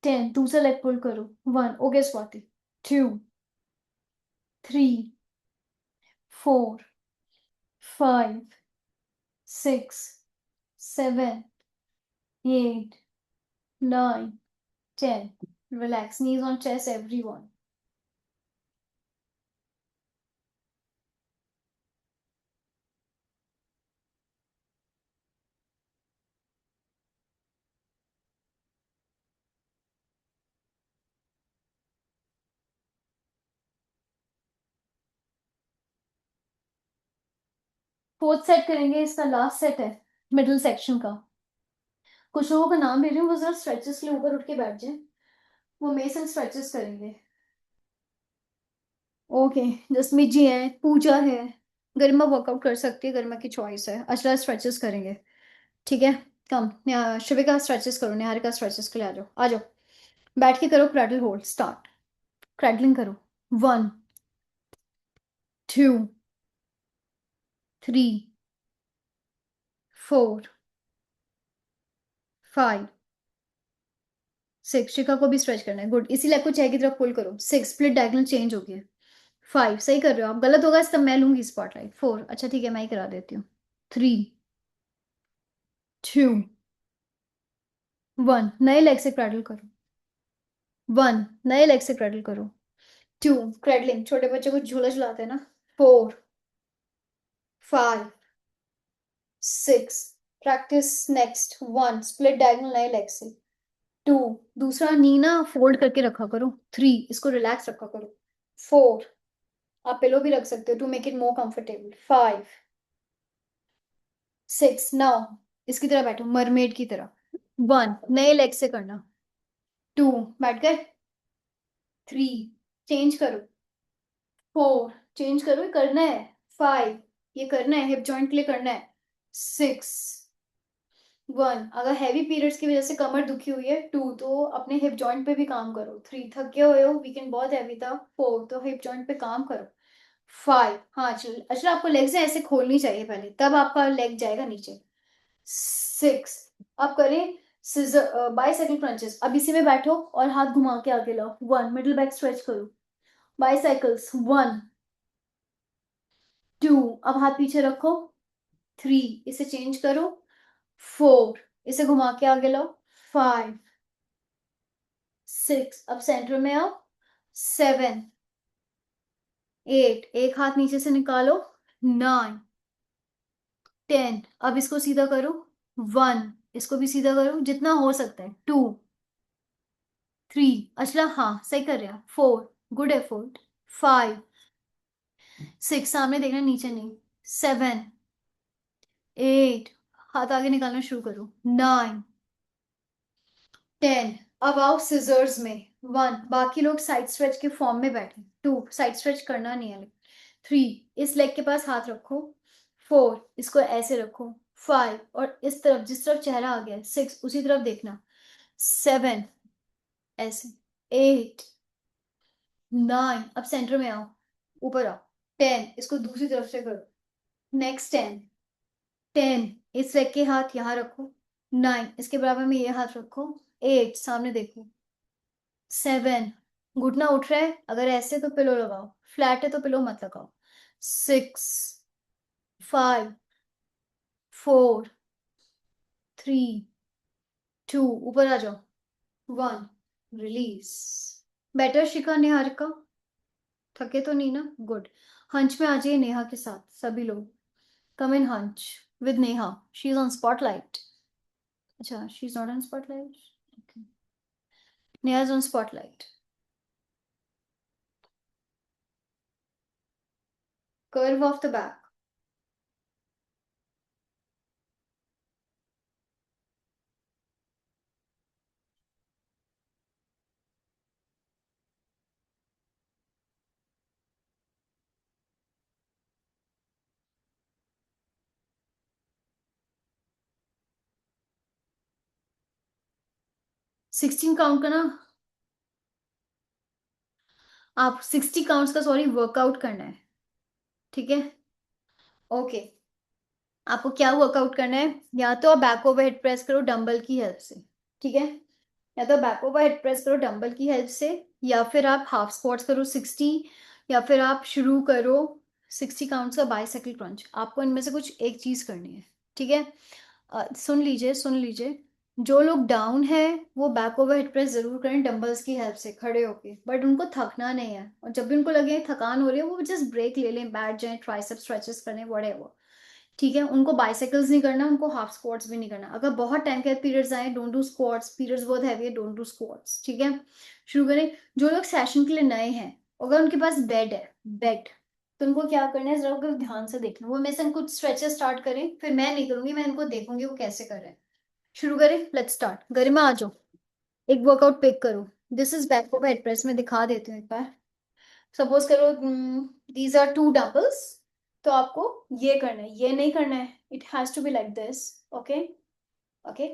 10, दूसरा लेग पुल करो। 1, okay Swati. 2, 3, 4, 5, 6, 7, 8, 9, 10। Relax, knees on chest, everyone. Fourth set करेंगे, इसका लास्ट सेट है मिडिल सेक्शन का। कुछ लोगों का नाम ले रही हूँ, वो जरा स्ट्रेचेस के लिए ऊपर उठ के बैठ जाए, वो मेसन स्ट्रेचेस करेंगे। ओके, जसमीत जी है, पूजा है, गरिमा वर्कआउट कर सकती है, गरिमा की चॉइस है। अचला स्ट्रेचेस करेंगे, ठीक है? कम शिविका स्ट्रेचेस करो, निहारिका स्ट्रेचेस के लिए आ जाओ, आ जाओ। बैठ के करो क्रैडल होल्ड। स्टार्ट। क्रैडलिंग करो। 1, 2, 3, 4, 5, 6। शिखा को भी स्ट्रेच करना है, गुड। इसी लेग को चेयर की तरफ पुल करो। 6, स्प्लिट डायगोनल चेंज हो गया। 5, सही कर रहे हो आप, गलत होगा तब मैं लूंगी स्पॉटलाइट। 4, अच्छा ठीक है, मैं ही करा देती हूँ। 3, 2, 1, नए लेग से क्रैडल करो। 1, नए लेग से क्रैडल करो। 2, क्रैडलिंग, छोटे बच्चे को झूला झुलाते हैं ना। 4, 5, 6, प्रैक्टिस नेक्स्ट। 1, स्प्लिट डायगोनल नए लेग से। 2, दूसरा नी ना फोल्ड करके रखा करो। 3, इसको रिलैक्स रखा करो। 4, आप पिलो भी रख सकते हो to make it more comfortable. 5, 6, now इसकी तरह बैठो, मरमेड की तरह। 1, नए लेग से करना। 2, बैठ गए। 3, चेंज करो। 4, चेंज करो, ये करना है। 5, ये करना है, हिप जॉइंट के लिए करना है। 6, 1, अगर हैवी पीरियड्स की वजह से कमर दुखी हुई है। 2, तो अपने हिप जॉइंट पे भी काम करो। 3, थके हुए हो, वीकेंड बहुत हैवी था। 4, तो हिप जॉइंट पे काम करो। 5, हाँ चल अच्छा, आपको लेग्स ऐसे खोलनी चाहिए पहले, तब आपका लेग जाएगा नीचे। 6, अब करें सिजर बाइसाइकिल क्रंचेस। अब इसी में बैठो और हाथ घुमा के आगे लाओ। 1, मिडिल बैक स्ट्रेच करो। बाइसाइकिल्स। 1, 2, अब हाथ पीछे रखो। 3, इसे चेंज करो। 4, इसे घुमा के आगे लाओ। 5, 6, अब सेंटर में आओ। 7, 8, एक हाथ नीचे से निकालो। 9, 10, अब इसको सीधा करो। 1, इसको भी सीधा करो जितना हो सकता है। 2, 3, अच्छा हाँ सही कर रहे हैं। 4, गुड एफर्ट। 5, 6, सामने देखना नीचे नहीं। 7, 8, हाथ आगे निकालना शुरू करो। 9, 10, अब आओ सिजर्स में। 1, बाकी लोग साइड स्ट्रेच के फॉर्म में बैठे। 2, साइड स्ट्रेच करना नहीं है। 3, इस लेग के पास हाथ रखो। 4, इसको ऐसे रखो। 5, और इस तरफ जिस तरफ चेहरा आ गया। 6, उसी तरफ देखना। 7, ऐसे। 8, 9, अब सेंटर में आओ, ऊपर आओ। 10, इसको दूसरी तरफ से करो। नेक्स्ट 10, 10, इस लेग के हाथ यहाँ रखो। 9, इसके बराबर में ये हाथ रखो। 8, सामने देखो। 7, घुटना उठ रहा है, अगर ऐसे तो पिलो लगाओ, फ्लैट है तो पिलो मत लगाओ। 6, 5, 4, 3, 2, ऊपर आ जाओ। 1, रिलीज। बेटर शिखा निहारिका, थके तो नहीं ना? गुड। हंच में आ जाइए नेहा के साथ सभी लोग। Come in hunch with Neha, she is on spotlight. अच्छा, she is not on spotlight. Neha is on spotlight. Curve of the back. 16 count करना। आप 60 काउंट्स का सॉरी वर्कआउट करना है, ठीक है? ओके, आपको क्या वर्कआउट करना है? या तो आप बैक ओवर हेड प्रेस करो डंबल की हेल्प से, ठीक है? या तो बैक ओवर हेड प्रेस करो डंबल की हेल्प से, या फिर आप हाफ स्क्वाट्स करो 60, या फिर आप शुरू करो 60 काउंट्स का बाइसाइकिल क्रंच। आपको इनमें से कुछ एक चीज करनी है, ठीक है? सुन लीजिए, सुन लीजिए। जो लोग डाउन है वो बैक ओवर हेड प्रेस जरूर करें डंबल्स की हेल्प से खड़े होके, बट उनको थकना नहीं है, और जब भी उनको लगे थकान हो रही है वो जस्ट ब्रेक ले लें, बैठ जाएं, ट्राइसेप स्ट्रेचेस करें, व्हाटएवर, ठीक है? उनको बाइसाइकिल्स नहीं करना, उनको हाफ स्क्वाट्स भी नहीं करना। अगर बहुत टाइम के पीरियड्स आए, डोंट डू स्क्वाट्स। पीरियड्स बहुत हैवी है, डोंट डू स्क्वाट्स, ठीक है? शुरू करें। जो लोग सेशन के लिए नए हैं, अगर उनके पास बेड है, बेड, तो उनको क्या करना है जरा ध्यान से देखना। वो में से कुछ स्ट्रेचेस स्टार्ट करें, फिर मैं नहीं करूंगी, मैं इनको देखूंगी वो कैसे कर रहे हैं। शुरू करें, लेट्स स्टार्ट। गरिमा आ जाओ, एक वर्कआउट पिक करो। This is back over head press, में दिखा देती हूँ एक बार। सपोज करो दीज आर 2 डंबल्स, तो आपको ये करना है, ये नहीं करना है। It has to be like this, okay? Okay,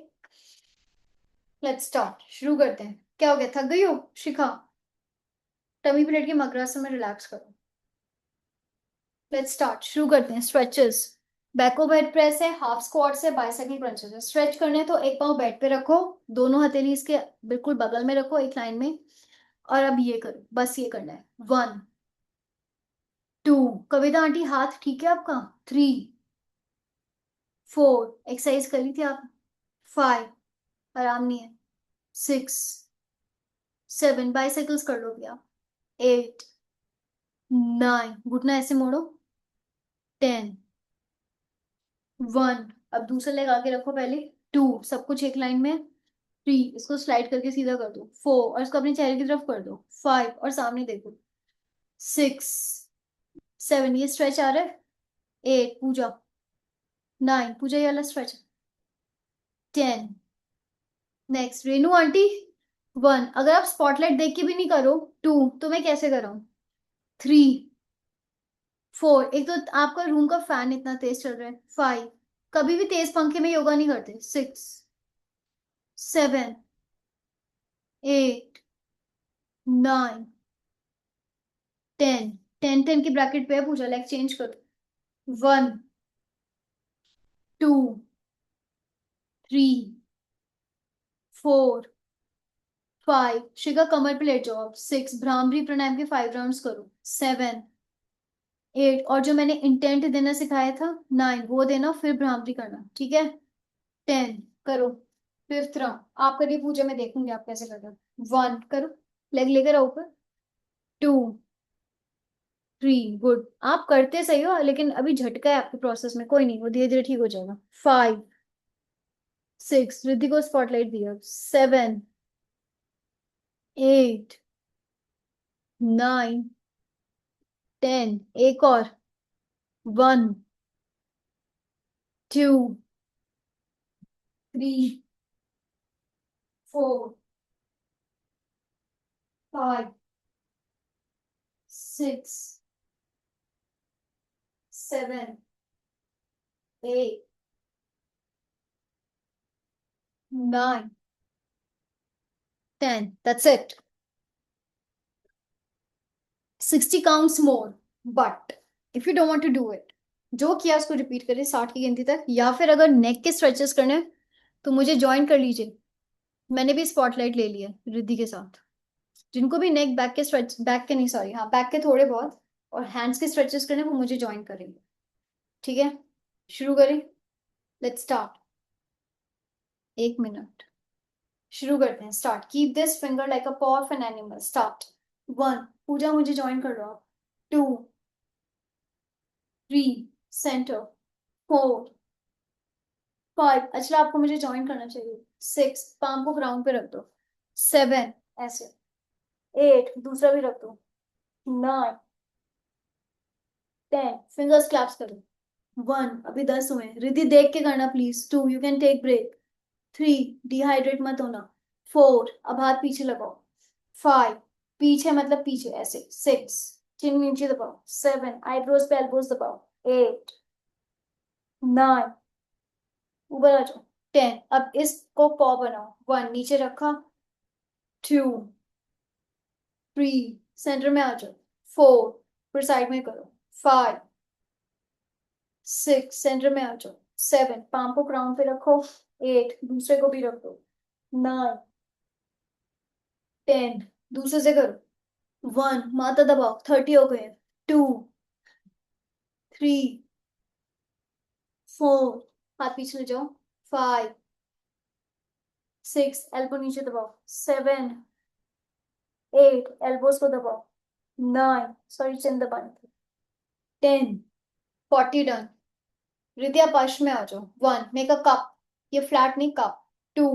let's start, शुरू करते हैं। क्या हो गया, थक गई हो शिखा? टमी प्लेट के मकरासन में रिलैक्स करो। लेट्स स्टार्ट, शुरू करते हैं। Stretches, back over head press है, हाफ स्क्वाट्स है, बाइसेकिल क्रंचेस है। स्ट्रेच करने हैं तो एक पाँव बेड पे रखो, दोनों हथेली इसके बिल्कुल बगल में रखो एक लाइन में, और अब ये करो, बस ये करना है। 1, 2, कविता आंटी हाथ ठीक है आपका? 3, 4, एक्सरसाइज करी थी आप? 5, आराम नहीं है। 6, 7, बाइसाइकिल्स कर लो भैया। 8, 9, घुटना ऐसे मोड़ो। 10, 1, अब दूसरा लेग आगे रखो पहले। 2, सब कुछ एक लाइन में। 3, इसको स्लाइड करके सीधा कर दो। 4, और इसको अपने चेहरे की तरफ कर दो। 5, और सामने देखो। 6, 7, ये स्ट्रेच आ रहा है। 8, पूजा। 9, पूजा, ये वाला स्ट्रेच। 10, next Renu aunty. 1, अगर आप स्पॉटलाइट देख के भी नहीं करो। 2, तो मैं कैसे कराऊं। 3, 4, एक तो आपका रूम का फैन इतना तेज चल रहा है। 5, कभी भी तेज पंखे में योगा नहीं करते। 6, 7, 8, 9, 10, 10, 10 की ब्रैकेट पे है पूजा, लाइक चेंज कर दो। 1, 2, 3, 4, 5, शिखा कमर पे लेट जाओ। 6, भ्रामरी प्राणायाम के 5 राउंड्स करो। 7, 8, और जो मैंने इंटेंट देना सिखाया था, 9, वो देना, फिर भ्रामरी करना, ठीक है। 10, करो। 5th राउंड आप करिए पूजा, मैं देखूंगी आप कैसे कर रहे हो। 1, करो। लेग लेकर आओ ऊपर। 2, 3, गुड। आप करते सही हो, लेकिन अभी झटका है आपके प्रोसेस में, कोई नहीं, वो धीरे धीरे ठीक हो जाएगा। 5, 6, रिद्धि को स्पॉटलाइट दिया। 7, 8, 9, 10, एक और। 1, 2, 3, 4, 5, 6, 7, 8, 9, 10, that's it. 60 counts more, but if you don't want to do it, जो किया उसको रिपीट करिए 60 की गिनती तक, या फिर अगर नेक के स्ट्रेचेस करने हैं, तो मुझे ज्वाइन कर लीजिए। मैंने भी स्पॉटलाइट ले लिया रिद्धि के साथ। जिनको भी नेक बैक के स्ट्रेच, बैक के नहीं सॉरी, हाँ बैक के थोड़े बहुत और हैंड्स के स्ट्रेचेस करने हैं, वो मुझे ज्वाइन करेंगे। ठीक है, शुरू करें। Let's start. 1 मिनट। शुरू करते हैं, start. Keep this finger like अ पॉ ऑफ एन एनिमल। स्टार्ट। 1, पूजा मुझे ज्वाइन कर लो आप। 2, 3, सेंटर। 4, 5, अच्छा आपको मुझे ज्वाइन करना चाहिए। 6, पाम को ग्राउंड पे रख दो। 7, ऐसे। 8, दूसरा भी रख दो। 9, 10, फिंगर्स क्लैप्स करो। 1, अभी 10 हुए। रिद्धि देख के करना please. 2, you can take break. 3, dehydrate मत होना। 4, अब हाथ पीछे लगाओ। 5, पीछे मतलब पीछे ऐसे। 6, चिन नीचे दबाओ। 7, आईब्रोज पे एल्बोज दबाओ। 8, 9, ऊपर आ जाओ। 10, अब इसको पॉ बनाओ। 1, नीचे रखा। 2, 3, सेंटर में आ जाओ। 4, फिर साइड में करो। 5, 6, सेंटर में आ जाओ। 7, पाम को क्राउन पे रखो। 8, दूसरे को भी रख दो। 9, 10, दूसरे से करो। 1, माथा दबाओ। 30 हो गए। 2, 3, 4, हाथ पीछे ले जाओ। 5, 6, एल्बो नीचे दबाओ। 7, 8, एल्बोस को दबाओ। 9, सॉरी चिन दबानी थी। 10, 40 डन। रिद्या पश में आ जाओ। 1, मेक अ कप। ये फ्लैट नहीं, कप। 2,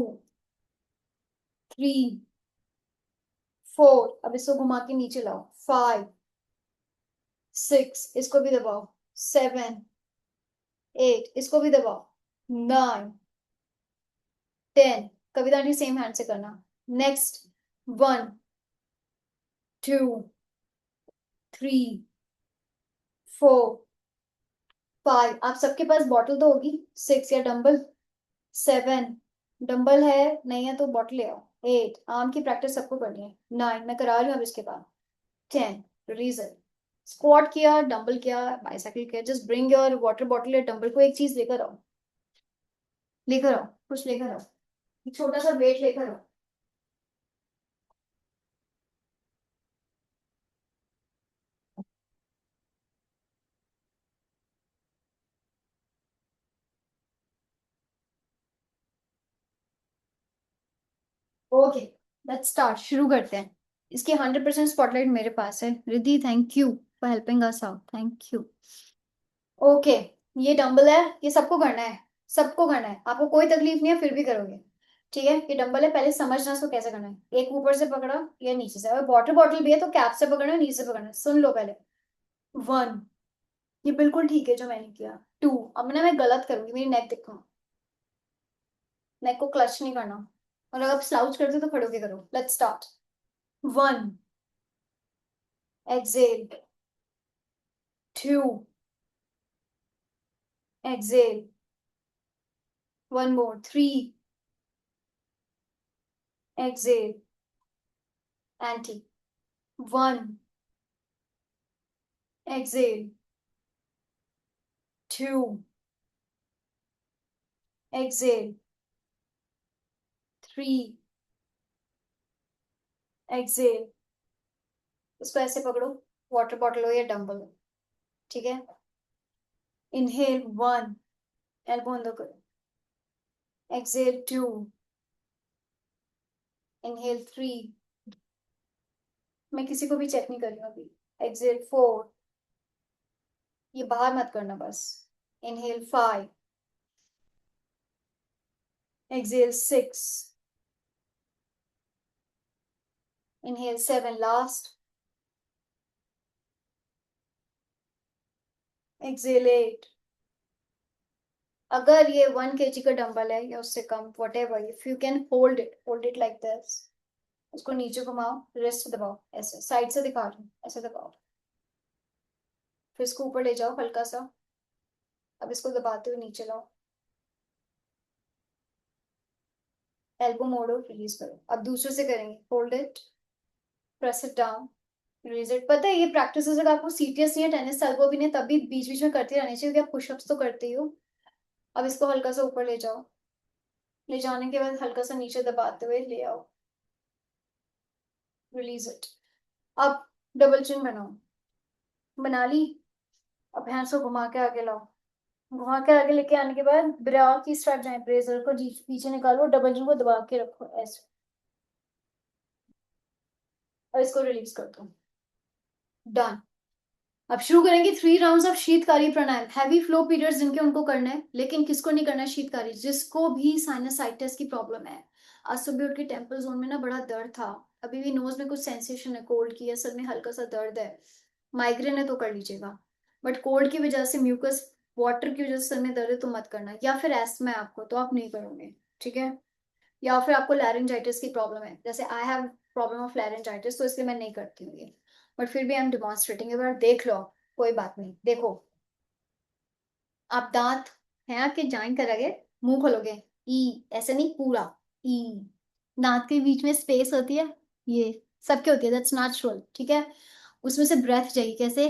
3, 4, अब इसको घुमा के नीचे लाओ। 5, 6, इसको भी दबाओ। 7, 8, इसको भी दबाओ। 9, 10, कविता ने सेम हैंड से करना। नेक्स्ट। 1, 2, 3, 4, 5, आप सबके पास बॉटल तो होगी। 6, या डंबल। 7, डंबल है नहीं है तो बॉटल ले आओ। 8, आर्म की प्रैक्टिस सबको करनी है। 9, मैं करा रही हूँ अब इसके बाद। 10, रीजन। स्क्वाट किया, डंबल किया, बाइसाइकिल किया, just bring your water bottle या डंबल को एक चीज लेकर आओ। लेकर आओ, कुछ लेकर आओ। एक छोटा सा वेट लेकर आओ। ओके, लेट्स स्टार्ट, शुरू करते हैं। इसकी 100% स्पॉटलाइट मेरे पास है। Riddhi, thank you for helping us out, thank you. Okay, ये डंबल है, ये सबको करना है। सबको करना है, आपको कोई तकलीफ नहीं है फिर भी करोगे। ठीक है, ये डंबल है, पहले समझना इसको कैसे करना है। एक ऊपर से पकड़ा या नीचे से, और वाटर बॉटल भी है तो कैप से पकड़ना है, नीचे से पकड़ना है। सुन लो पहले। 1, ये बिल्कुल ठीक है जो मैंने किया। 2, अब ना मैं गलत करूंगी, मेरी नेक देखो, नेक को क्लच नहीं करना, और अगर आप स्लाउच करते हो तो खड़े होके करो। Let's start. 1, exhale. 2, exhale. 1 more. 3, exhale, एंटी। 1, एक्सेल। 2, एक्सेल। 3, एक्सेल। इसको ऐसे पकड़ो, वाटर बॉटल हो या डंबल हो, ठीक है। इनहेल 1, एल्बो अंदर करो। एक्सेल 2, इनहेल 3, मैं किसी को भी चेक नहीं कर रही हूँ अभी। एक्सेल 4, ये बाहर मत करना बस। Inhale 5, exhale 6, inhale 7, last. Exhale 8। अगर ये 1 kg का डंबल है या उससे कम, whatever, if you can hold it like this. उसको नीचे घुमाओ, रिस्ट दबाओ, ऐसे साइड से दिखा रही हूँ, ऐसे दबाओ। फिर इसको ऊपर ले जाओ हल्का सा। अब इसको दबाते हुए नीचे लाओ। एल्बो मोड़ो, रिलीज करो। अब दूसरे से करेंगे। Hold it, press it down, release it. पता है ये प्रैक्टिस अगर आपको सीटीएस नहीं है, टेनिस एल्बो भी नहीं, तभी बीच बीच में करते रहनी चाहिए, क्योंकि आप पुशअप्स तो करते ही हो। अब इसको हल्का सा ऊपर ले जाओ। ले जाने के बाद हल्का सा नीचे दबाते हुए ले आओ, रिलीज इट। अब डबल चिन बनाओ। बना ली। अब हैंड्स को घुमा के आगे लाओ। घुमा के आगे लेके आने के बाद ब्रा की स्ट्रैप जाए, ब्रेजर को पीछे निकालो, डबल चिन को दबा के रखो ऐसे, और इसको रिलीज कर दो। डन। अब शुरू करेंगे 3 rounds of Sheetkari pranayama. Heavy flow periods जिनके उनको करना है, लेकिन किसको नहीं करना है शीतकारी? जिसको भी साइनसाइटिस की प्रॉब्लम है। आज सुबह उठ के टेम्पल जोन में ना बड़ा दर्द था, अभी भी नोज में कुछ सेंसेशन है, कोल्ड की है, सर में हल्का सा दर्द है। माइग्रेन है तो कर लीजिएगा, बट कोल्ड की वजह से, म्यूकस वाटर की वजह से सर में दर्द है तो मत करना, या फिर एस्थमा है आपको तो आप नहीं करोगे, ठीक है। या फिर आपको लैरिंजाइटिस की प्रॉब्लम है, जैसे I have problem of laryngitis, तो इसलिए मैं नहीं करती हूँ ये। बट फिर भी आई एम डिमॉन्स्ट्रेटिंग, एक बार देख लो। कोई बात नहीं, देखो। आप दांत है आपके ज्वाइन करोगे, मुंह खोलोगे। ई, ऐसे नहीं, पूरा ई। दांत के बीच में स्पेस होती है, ये सबके होती है, दैट्स नेचुरल, ठीक है। उसमें से ब्रेथ चाहिए, कैसे?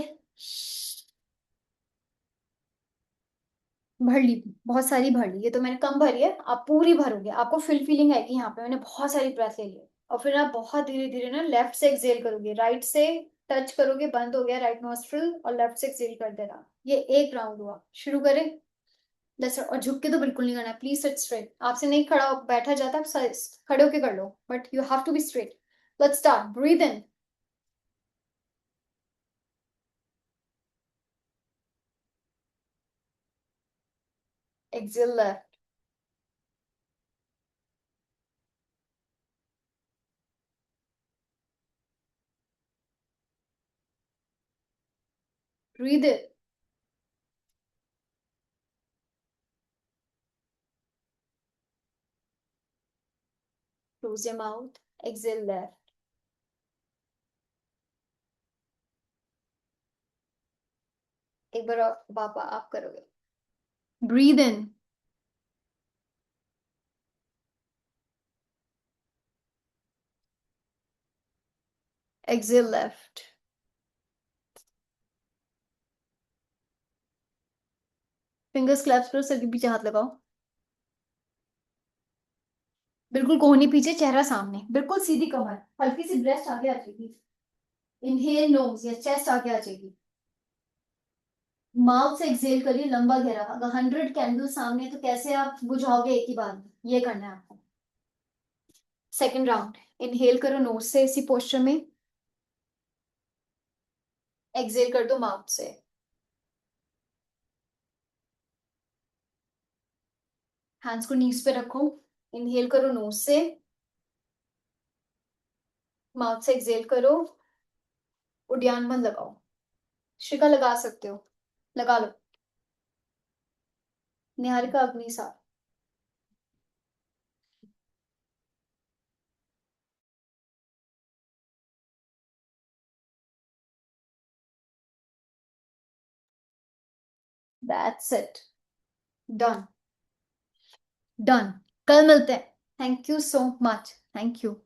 भर ली, बहुत सारी भर ली, ये तो मैंने कम भरी है, आप पूरी भरोगे, आपको फीलिंग आएगी यहाँ पे मैंने बहुत सारी ब्रेथ ले ली है। और फिर आप बहुत धीरे धीरे ना लेफ्ट से एक्सेल करोगे, राइट से टच करोगे, बंद हो गया राइट नॉस्ट्रल, और लेफ्ट से एक्सेल कर देना। ये एक राउंड हुआ, शुरू करें। दस, और झुक के तो बिल्कुल नहीं करना, प्लीज सिट स्ट्रेट। आपसे नहीं खड़ा बैठा जाता, आप खड़े होके कर लो, but you have to be straight. Let's start. Breathe in, exhale left. Breathe in, close your mouth, exhale left. एक बार पापा आप करोगे। Breathe in, exhale left. Fingers claps करो, सर के पीछे हाथ लगाओ। बिल्कुल कोहनी पीछे, चेहरा सामने, बिल्कुल सीधी कमर, हल्की सी ब्रेस्ट आगे आ जाएगी। इनहेल नोज या चेस्ट आगे आ जाएगी। माउथ से एक्सेल करिए, लंबा गहरा। अगर 100 कैंडल सामने है, तो कैसे आप बुझाओगे एक ही बार में? ये करना है आपको। Second round. इनहेल करो नोज से इसी पोस्टर में, एक्सेल कर दो माउथ से। हैंड्स को नीज पे रखो, इनहेल करो नोज से, माउथ से एक्सहेल करो, उद्यान बंद लगाओ। शिखा लगा सकते हो, लगा लो। Niharika Agnisar. That's it, done done. कल मिलते हैं। Thank you so much, thank you.